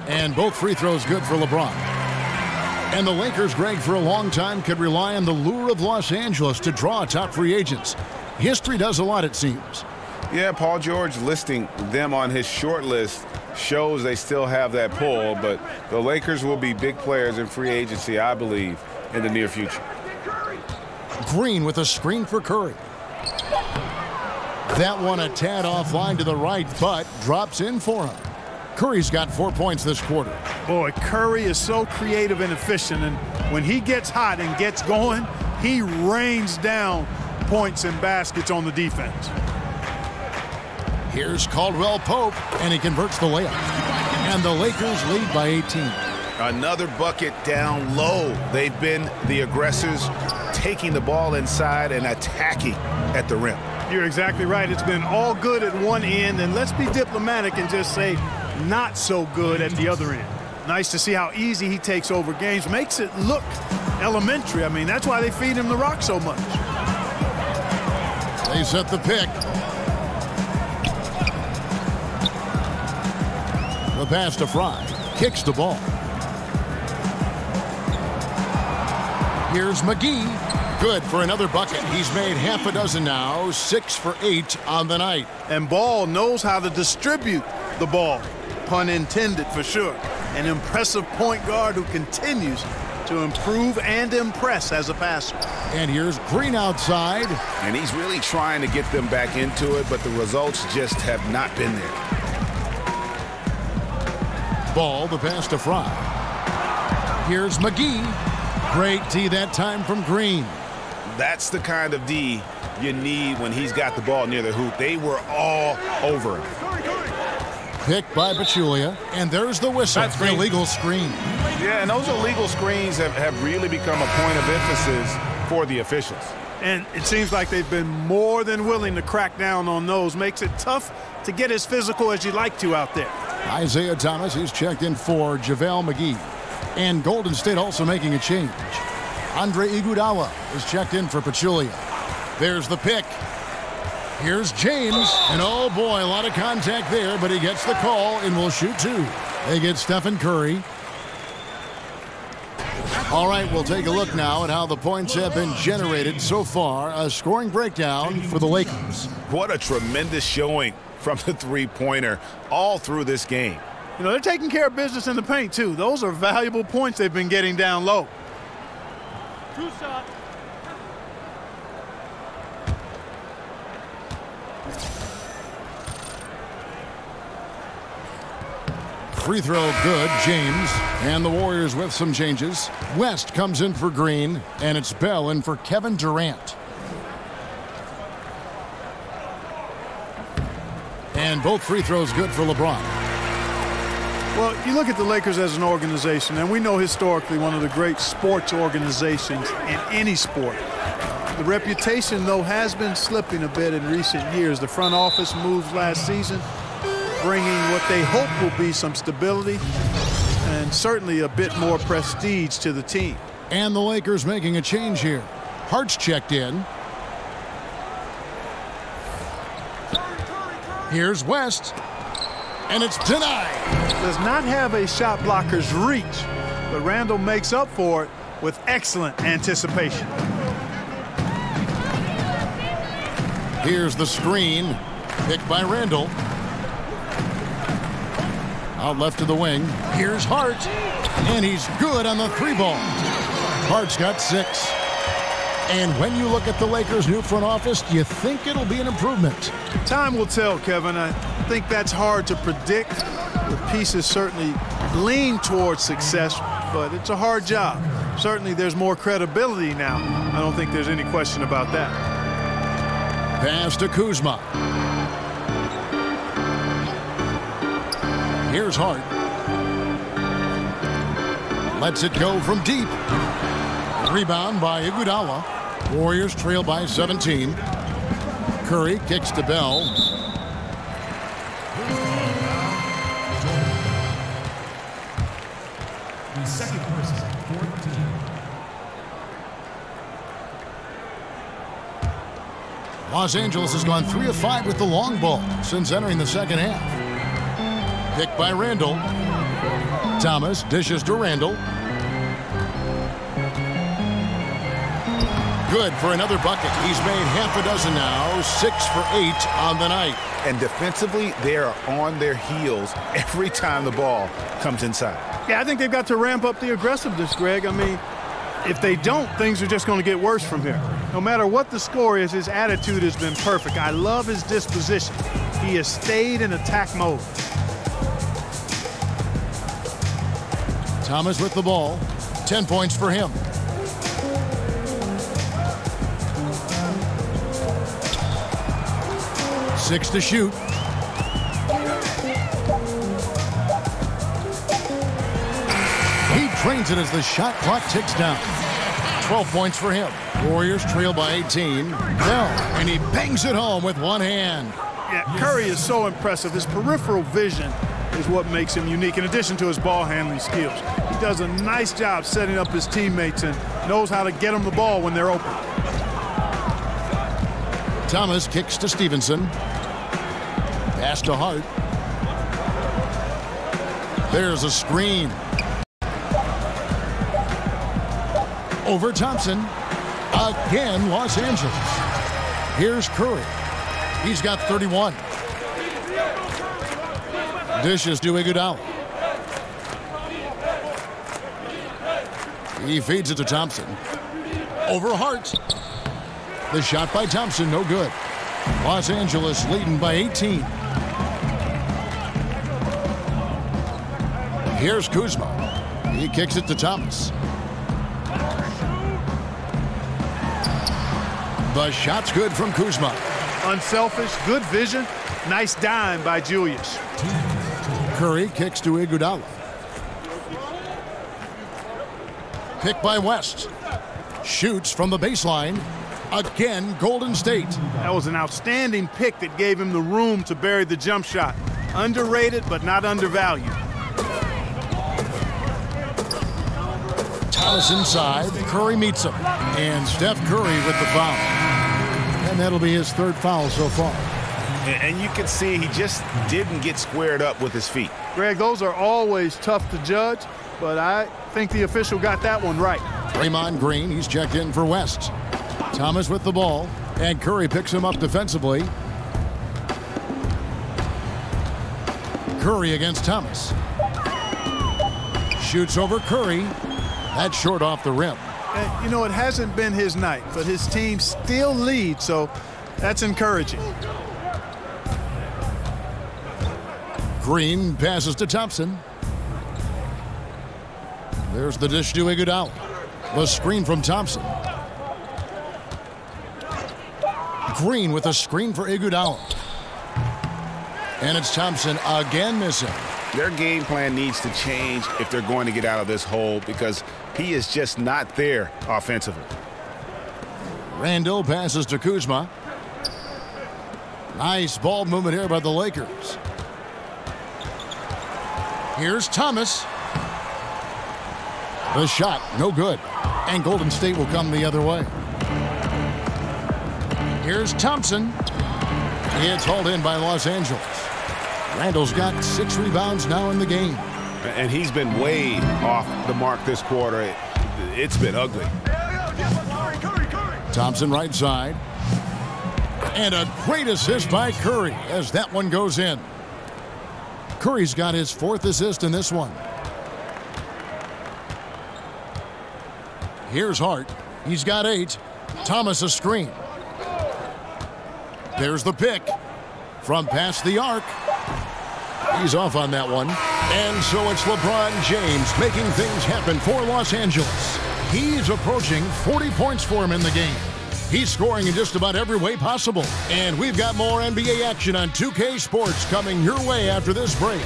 S1: And both free throws good for LeBron. And the Lakers, Greg, for a long time could rely on the lure of Los Angeles to draw top free agents. History does a lot, it seems.
S4: Yeah, Paul George listing them on his short list shows they still have that pull, but the Lakers will be big players in free agency, I believe, in the near future.
S1: Green with a screen for Curry. That one a tad offline to the right, but drops in for him. Curry's got 4 points this quarter.
S3: Boy, Curry is so creative and efficient, and when he gets hot and gets going, he rains down points and baskets on the defense.
S1: Here's Caldwell Pope, and he converts the layup. And the Lakers lead by 18.
S4: Another bucket down low. They've been the aggressors, taking the ball inside and attacking at the rim.
S3: You're exactly right. It's been all good at one end, and let's be diplomatic and just say not so good at the other end. Nice to see how easy he takes over games. Makes it look elementary. I mean, that's why they feed him the rock so much.
S1: They set the pick. The pass to Fry. Kicks the ball. Here's McGee. Good for another bucket. He's made half a dozen now, 6 for 8 on the night.
S3: And Ball knows how to distribute the ball. Pun intended for sure. An impressive point guard who continues to improve and impress as a passer.
S1: And here's Green outside.
S4: And he's really trying to get them back into it, but the results just have not been there.
S1: Ball, the pass to Fry. Here's McGee. Great D that time from Green.
S4: That's the kind of D you need when he's got the ball near the hoop. They were all over him.
S1: Picked by Pachulia, and there's the whistle. That's the illegal screen.
S4: Yeah, and those illegal screens have really become a point of emphasis for the officials.
S3: And it seems like they've been more than willing to crack down on those. Makes it tough to get as physical as you'd like to out there.
S1: Isaiah Thomas is checked in for JaVale McGee. And Golden State also making a change. Andre Iguodala is checked in for Pachulia. There's the pick. Here's James. And oh boy, a lot of contact there, but he gets the call and will shoot two. They get Stephen Curry. All right, we'll take a look now at how the points have been generated so far. A scoring breakdown for the Lakers.
S4: What a tremendous showing from the three-pointer all through this game.
S3: You know, they're taking care of business in the paint, too. Those are valuable points they've been getting down low.
S2: Two shots.
S1: Free throw good, James. And the Warriors with some changes. West comes in for Green, and it's Bell in for Kevin Durant. And both free throws good for LeBron.
S3: Well, you look at the Lakers as an organization, and we know historically one of the great sports organizations in any sport. The reputation, though, has been slipping a bit in recent years. The front office moves last season, bringing what they hope will be some stability and certainly a bit more prestige to the team.
S1: And the Lakers making a change here. Hart's checked in. Here's West. And it's denied.
S3: Does not have a shot blocker's reach, but Randall makes up for it with excellent anticipation.
S1: Here's the screen. Picked by Randall. Out left to the wing. Here's Hart. And he's good on the three ball. Hart's got 6. And when you look at the Lakers' new front office, do you think it'll be an improvement?
S3: Time will tell, Kevin. I think that's hard to predict. The pieces certainly lean towards success, but it's a hard job. Certainly there's more credibility now. I don't think there's any question about that.
S1: Pass to Kuzma. Here's Hart. Lets it go from deep. Rebound by Iguodala. Warriors trail by 17. Curry kicks to Bell.
S8: The second person, fourth team.
S1: Los Angeles has gone 3 of 5 with the long ball since entering the second half. Picked by Randall. Thomas dishes to Randall. Good for another bucket. He's made half a dozen now, 6 for 8 on the night.
S4: And defensively, they are on their heels every time the ball comes inside.
S3: Yeah, I think they've got to ramp up the aggressiveness, Greg. I mean, if they don't, things are just going to get worse from here. No matter what the score is, his attitude has been perfect. I love his disposition. He has stayed in attack mode.
S1: Thomas with the ball. 10 points for him. Six to shoot. He drains it as the shot clock ticks down. 12 points for him. Warriors trail by 18. And he bangs it home with one hand.
S3: Yeah, Curry is so impressive. His peripheral vision is what makes him unique, in addition to his ball handling skills. He does a nice job setting up his teammates and knows how to get them the ball when they're open.
S1: Thomas kicks to Stevenson. Pass to Hart. There's a screen. Over Thompson. Again, Los Angeles. Here's Curry. He's got 31. Dishes to Iguodala. He feeds it to Thompson. Over Hart. The shot by Thompson, no good. Los Angeles leading by 18. Here's Kuzma. He kicks it to Thomas. The shot's good from Kuzma.
S3: Unselfish, good vision. Nice dime by Julius.
S1: Curry kicks to Iguodala. Pick by West. Shoots from the baseline. Again, Golden State.
S3: That was an outstanding pick that gave him the room to bury the jump shot. Underrated, but not undervalued.
S1: Thomas inside. Curry meets him. And Steph Curry with the foul. And that'll be his third foul so far.
S4: And you can see he just didn't get squared up with his feet.
S3: Greg, those are always tough to judge, but I think the official got that one right.
S1: Draymond Green, he's checked in for West. Thomas with the ball, and Curry picks him up defensively. Curry against Thomas. Shoots over Curry. That's short off the rim.
S3: And, you know, it hasn't been his night, but his team still leads, so that's encouraging.
S1: Green passes to Thompson. There's the dish to Iguodala. The screen from Thompson. Green with a screen for Iguodala. And it's Thompson again missing.
S4: Their game plan needs to change if they're going to get out of this hole, because he is just not there offensively.
S1: Randall passes to Kuzma. Nice ball movement here by the Lakers. Here's Thomas. The shot, no good. And Golden State will come the other way. Here's Thompson. It's hauled in by Los Angeles. Randall's got 6 rebounds now in the game.
S4: And he's been way off the mark this quarter. It's been ugly.
S1: Thompson right side. And a great assist by Curry as that one goes in. Curry's got his 4th assist in this one. Here's Hart. He's got 8. Thomas a screen. There's the pick. From past the arc. He's off on that one. And so it's LeBron James making things happen for Los Angeles. He's approaching 40 points for him in the game. He's scoring in just about every way possible. And we've got more NBA action on 2K Sports coming your way after this break.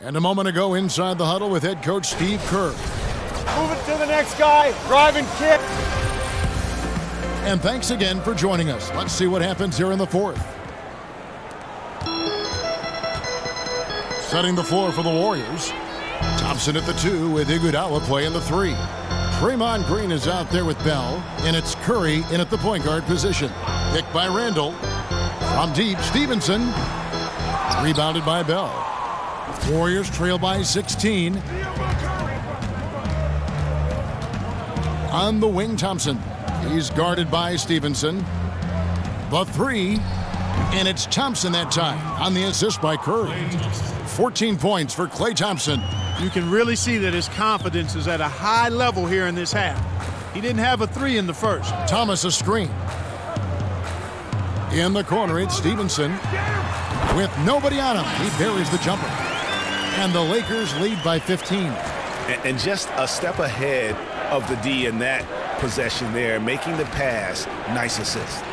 S1: And a moment ago inside the huddle with head coach Steve Kerr.
S2: Move it to the next guy. Drive and kick.
S1: And thanks again for joining us. Let's see what happens here in the 4th. Setting the floor for the Warriors. Thompson at the 2 with Iguodala playing the 3. Draymond Green is out there with Bell, and it's Curry in at the point guard position. Picked by Randall. From deep, Stevenson. Rebounded by Bell. Warriors trail by 16. On the wing, Thompson. He's guarded by Stevenson. The three, and it's Thompson that time on the assist by Curry. 14 points for Klay Thompson.
S3: You can really see that his confidence is at a high level here in this half. He didn't have a three in the first.
S1: Thomas a screen. In the corner, it's Stevenson. With nobody on him, he buries the jumper. And the Lakers lead by 15.
S4: And just a step ahead of the D in that possession there, making the pass. Nice assist.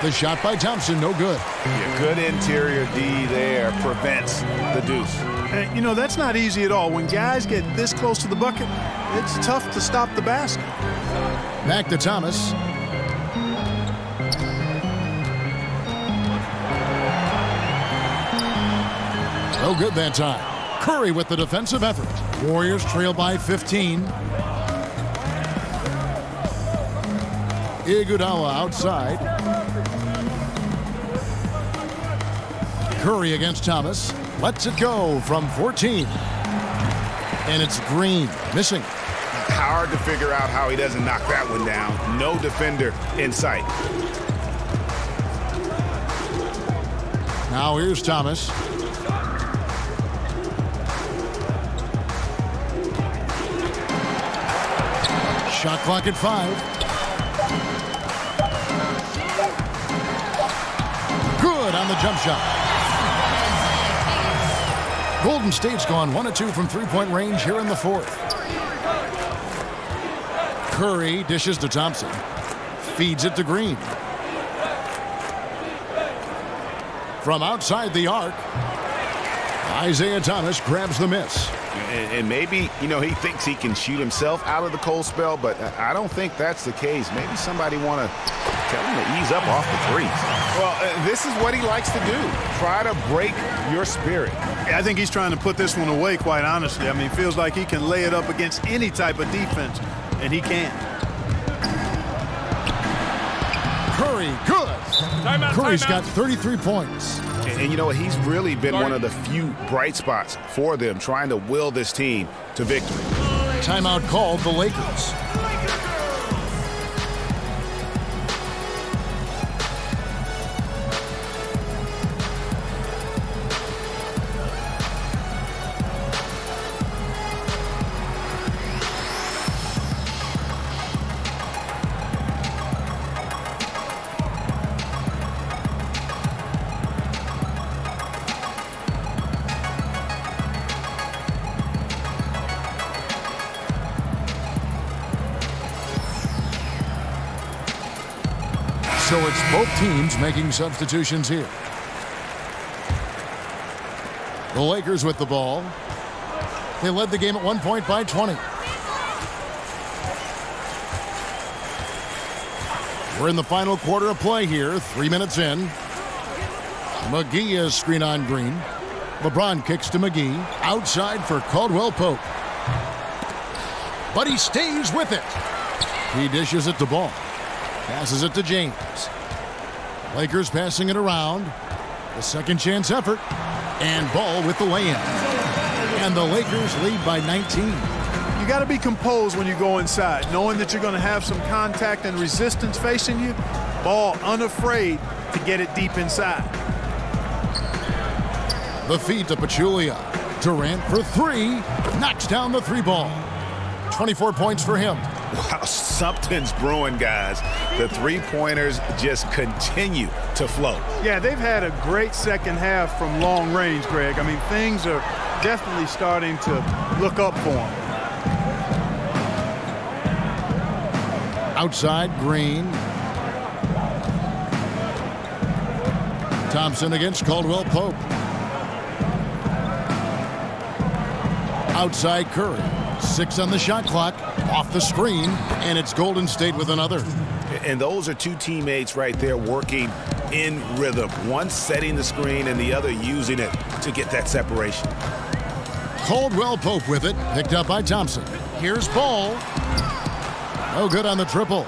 S1: The shot by Thompson, no good.
S4: Yeah, good interior D there, prevents the deuce.
S3: And, you know, that's not easy at all. When guys get this close to the bucket, it's tough to stop the basket.
S1: Back to Thomas. No good that time. Curry with the defensive effort. Warriors trail by 15. Iguodala outside. Curry against Thomas. Lets it go from 14. And it's Green missing.
S4: Hard to figure out how he doesn't knock that one down. No defender in sight.
S1: Now here's Thomas. Shot clock at 5. Good on the jump shot. Golden State's gone 1 of 2 from three-point range here in the fourth. Curry dishes to Thompson. Feeds it to Green. From outside the arc, Isaiah Thomas grabs the miss.
S4: And maybe, you know, he thinks he can shoot himself out of the cold spell, but I don't think that's the case. Maybe somebody want to tell him to ease up off the threes. Well, this is what he likes to do. Try to break your spirit.
S3: I think he's trying to put this one away, quite honestly. I mean, it feels like he can lay it up against any type of defense, and he can.
S1: Curry, good. Curry's got 33 points.
S4: And you know what? He's really been one of the few bright spots for them, trying to will this team to victory.
S1: Timeout called the Lakers. So it's both teams making substitutions here. The Lakers with the ball. They led the game at 1 point by 20. We're in the final quarter of play here, 3 minutes in. McGee is screen on Green. LeBron kicks to McGee. Outside for Caldwell Pope. But he stays with it. He dishes it to Ball. Passes it to James. Lakers passing it around. The second chance effort. And Ball with the lay-in. And the Lakers lead by 19.
S3: You got to be composed when you go inside, knowing that you're going to have some contact and resistance facing you. Ball unafraid to get it deep inside.
S1: The feed to Pachulia. Durant for three. Knocks down the three ball. 24 points for him.
S4: Wow, something's brewing, guys. The three-pointers just continue to flow.
S3: Yeah, they've had a great second half from long range, Greg. I mean, things are definitely starting to look up for them.
S1: Outside, Green. Thompson against Caldwell Pope. Outside, Curry. 6 on the shot clock. Off the screen, and it's Golden State with another.
S4: And those are two teammates right there working in rhythm. One setting the screen and the other using it to get that separation.
S1: Caldwell Pope with it, picked up by Thompson. Here's Ball. No good on the triple.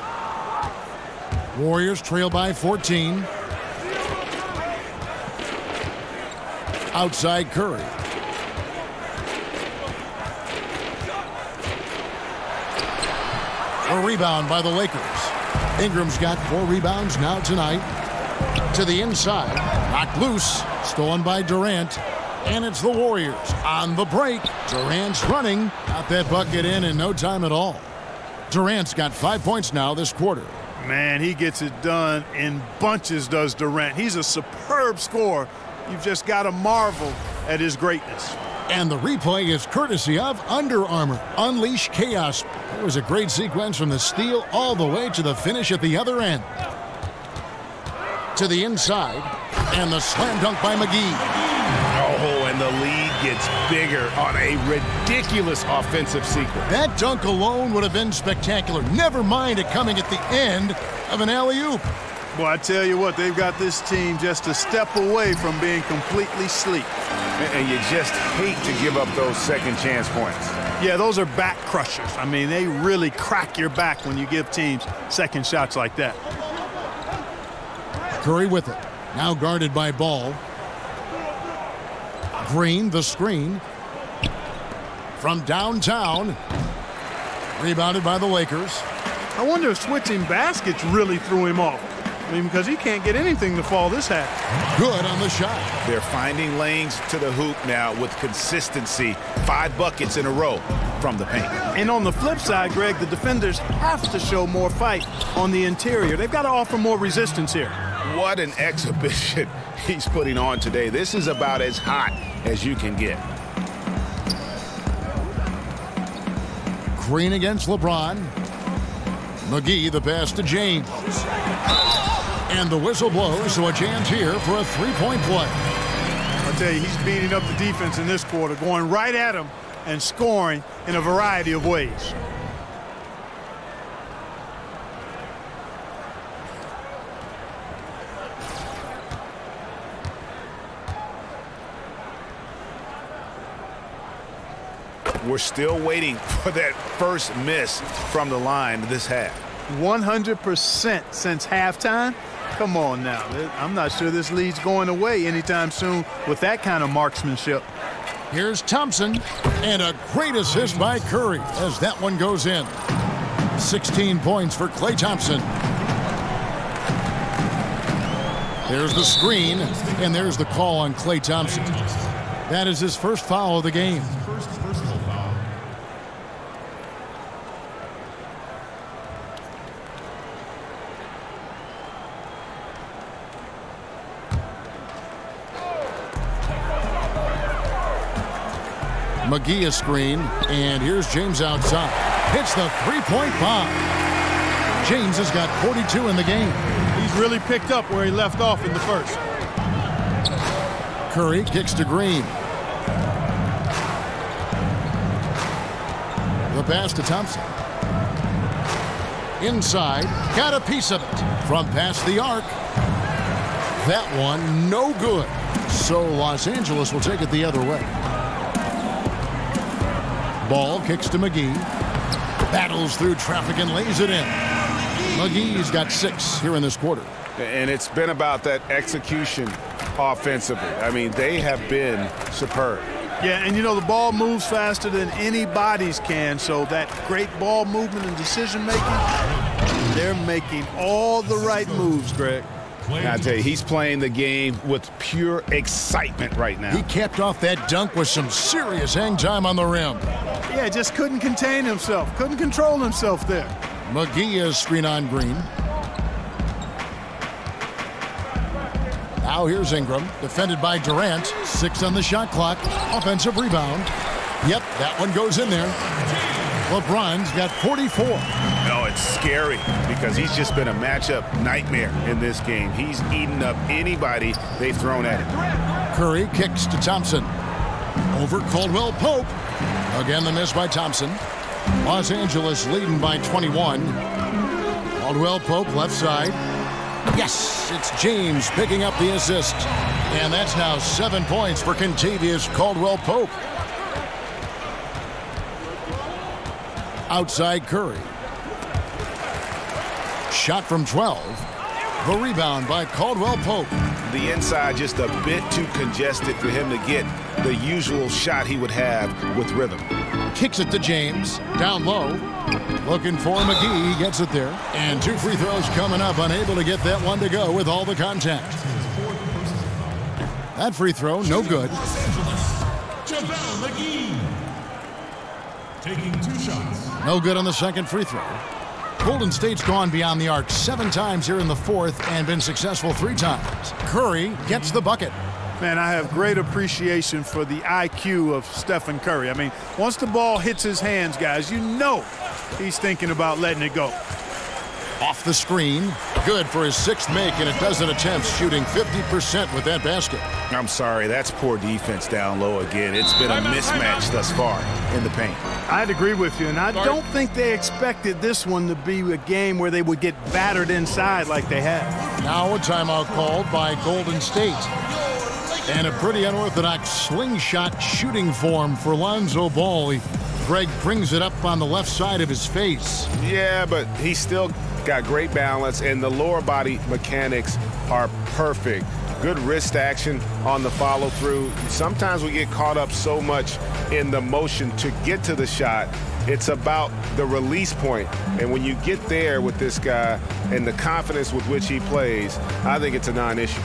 S1: Warriors trail by 14. Outside Curry. A rebound by the Lakers. Ingram's got 4 rebounds now tonight. To the inside. Knocked loose. Stolen by Durant. And it's the Warriors on the break. Durant's running. Got that bucket in no time at all. Durant's got 5 points now this quarter.
S3: Man, he gets it done in bunches, does Durant. He's a superb scorer. You've just got to marvel at his greatness.
S1: And the replay is courtesy of Under Armour. Unleash chaos. It was a great sequence from the steal all the way to the finish at the other end. To the inside. And the slam dunk by McGee.
S4: Oh, and the lead gets bigger on a ridiculous offensive sequence.
S1: That dunk alone would have been spectacular. Never mind it coming at the end of an alley-oop.
S3: Well, I tell you what, they've got this team just a step away from being completely sleep.
S4: And you just hate to give up those second chance points.
S3: Yeah, those are back crushers. I mean, they really crack your back when you give teams second shots like that.
S1: Curry with it. Now guarded by Ball. Green, the screen. From downtown. Rebounded by the Lakers.
S3: I wonder if switching baskets really threw him off. I mean, because he can't get anything to fall this half.
S1: Good on the shot.
S4: They're finding lanes to the hoop now with consistency. 5 buckets in a row from the paint.
S3: And on the flip side, Greg, the defenders have to show more fight on the interior. They've got to offer more resistance here.
S4: What an exhibition he's putting on today. This is about as hot as you can get.
S1: Green against LeBron. McGee the pass to James. And the whistle blows, so a chance here for a 3-point play.
S3: I'll tell you, he's beating up the defense in this quarter, going right at him and scoring in a variety of ways.
S4: We're still waiting for that first miss from the line this half.
S3: 100% since halftime. Come on now. I'm not sure this lead's going away anytime soon with that kind of marksmanship.
S1: Here's Thompson, and a great assist by Curry as that one goes in. 16 points for Klay Thompson. There's the screen, and there's the call on Klay Thompson. That is his first foul of the game. McGee a screen, and here's James outside. Hits the 3-point bomb. James has got 42 in the game.
S3: He's really picked up where he left off in the first.
S1: Curry kicks to Green. The pass to Thompson. Inside, got a piece of it from past the arc. That one, no good. So Los Angeles will take it the other way. Ball kicks to McGee. Battles through traffic and lays it in. McGee's got 6 here in this quarter.
S4: And it's been about that execution offensively. I mean, they have been superb.
S3: Yeah, and you know, the ball moves faster than anybody's can, so that great ball movement and decision-making, they're making all the right moves, Greg.
S4: I tell you, he's playing the game with pure excitement right now.
S1: He capped off that dunk with some serious hang time on the rim.
S3: Yeah, just couldn't contain himself, couldn't control himself there.
S1: McGee is screen on Green. Now here's Ingram, defended by Durant. 6 on the shot clock. Offensive rebound. Yep, that one goes in there. LeBron's got 44.
S4: No, it's scary because he's just been a matchup nightmare in this game. He's eaten up anybody they've thrown at him.
S1: Curry kicks to Thompson. Over Caldwell Pope. Again, the miss by Thompson. Los Angeles leading by 21. Caldwell Pope left side. Yes, it's James picking up the assist. And that's now 7 points for Kentavious Caldwell Pope. outside Curry. Shot from 12. The rebound by Caldwell Pope.
S4: The inside just a bit too congested for him to get the usual shot he would have with rhythm.
S1: Kicks it to James. Down low. Looking for McGee. He gets it there. And 2 free throws coming up. Unable to get that one to go with all the contact. That free throw, no good.
S8: McGee. Taking 2 shots.
S1: No good on the second free throw. Golden State's gone beyond the arc 7 times here in the fourth and been successful 3 times. Curry gets the bucket.
S3: Man, I have great appreciation for the IQ of Stephen Curry. I mean, once the ball hits his hands, guys, you know he's thinking about letting it go.
S1: Off the screen. Good for his 6th make, and a dozen attempts, shooting 50% with that basket.
S4: I'm sorry, that's poor defense down low again. It's been a mismatch thus far in the paint.
S3: I'd agree with you, and I don't think they expected this one to be a game where they would get battered inside like they have.
S1: Now a timeout called by Golden State. And a pretty unorthodox slingshot shooting form for Lonzo Ball. Greg brings it up on the left side of his face.
S5: Yeah, but he's still got great balance, and the lower body mechanics are perfect. Good wrist action on the follow-through. Sometimes we get caught up so much in the motion to get to the shot. It's about the release point. And when you get there with this guy and the confidence with which he plays, I think it's a non-issue.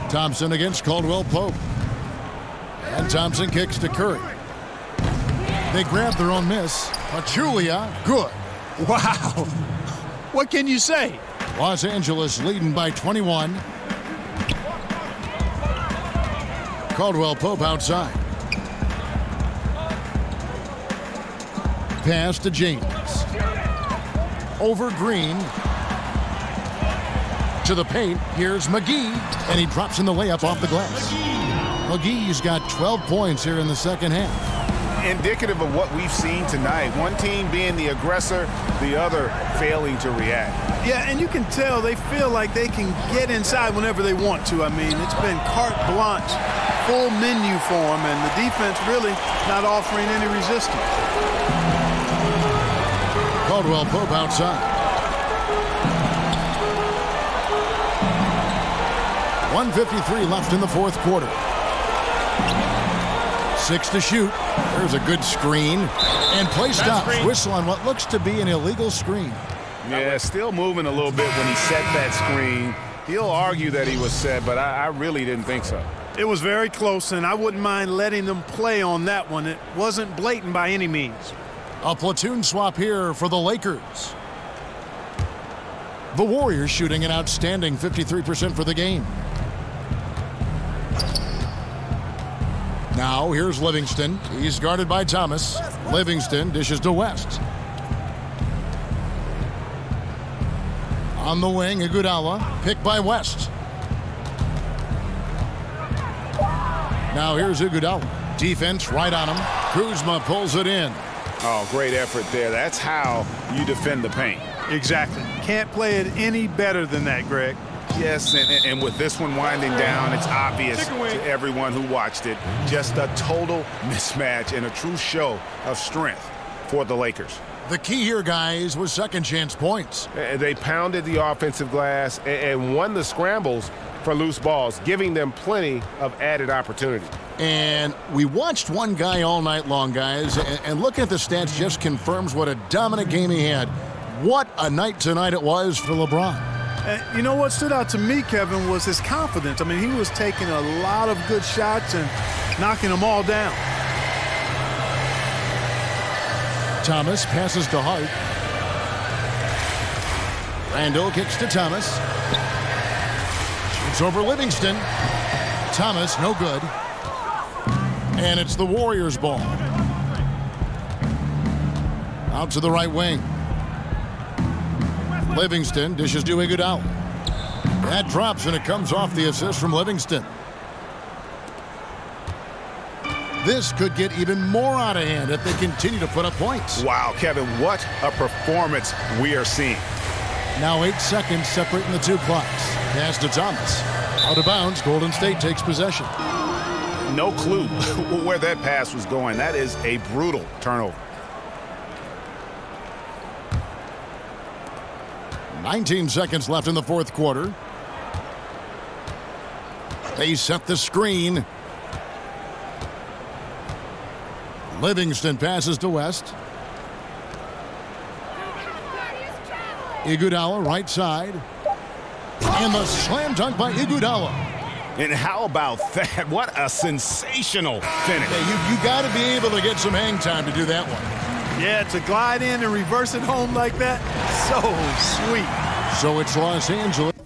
S1: Thompson against Caldwell Pope. And Thompson kicks to Curry. They grab their own miss. But Julia, good.
S3: Wow. What can you say?
S1: Los Angeles leading by 21. Caldwell Pope outside. Pass to James. Over Green. To the paint. Here's McGee. And he drops in the layup off the glass. McGee's got 12 points here in the second half.
S4: Indicative of what we've seen tonight. One team being the aggressor, the other failing to react.
S3: Yeah, and you can tell they feel like they can get inside whenever they want to. I mean, it's been carte blanche, full menu for them, and the defense really not offering any resistance.
S1: Caldwell Pope outside. 1:53 left in the fourth quarter. 6 to shoot. There's a good screen. And play stops. Whistle on what looks to be an illegal screen.
S4: Yeah, still moving a little bit when he set that screen. He'll argue that he was set, but I really didn't think so.
S3: It was very close, and I wouldn't mind letting them play on that one. It wasn't blatant by any means.
S1: A platoon swap here for the Lakers. The Warriors shooting an outstanding 53% for the game. Now here's Livingston. He's guarded by Thomas. Livingston dishes to West. On the wing, Iguodala, picked by West. Now here's Iguodala. Defense right on him. Kuzma pulls it in.
S4: Oh, great effort there. That's how you defend the paint.
S3: Exactly. Can't play it any better than that, Greg.
S4: Yes, and with this one winding down, it's obvious to everyone who watched it. Just a total mismatch and a true show of strength for the Lakers.
S1: The key here, guys, was second chance points.
S5: They pounded the offensive glass and won the scrambles for loose balls, giving them plenty of added opportunity.
S1: And we watched one guy all night long, guys, and looking at the stats just confirms what a dominant game he had. What a night tonight it was for LeBron.
S3: You know what stood out to me, Kevin, was his confidence. I mean, he was taking a lot of good shots and knocking them all down.
S1: Thomas passes to Hart. Randall kicks to Thomas. Shoots over Livingston. Thomas, no good. And it's the Warriors' ball. Out to the right wing. Livingston dishes to Iguodala. That drops, and it comes off the assist from Livingston. This could get even more out of hand if they continue to put up points.
S4: Wow, Kevin, what a performance we are seeing.
S1: Now 8 seconds separating the two clocks. Pass to Thomas. Out of bounds, Golden State takes possession.
S4: No clue where that pass was going. That is a brutal turnover.
S1: 19 seconds left in the fourth quarter. They set the screen. Livingston passes to West. Iguodala right side. And the slam dunk by Iguodala.
S4: And how about that? What a sensational finish.
S1: Hey, you got to be able to get some hang time to do that one.
S3: Yeah, to glide in and reverse it home like that, so sweet.
S1: So it's Los Angeles.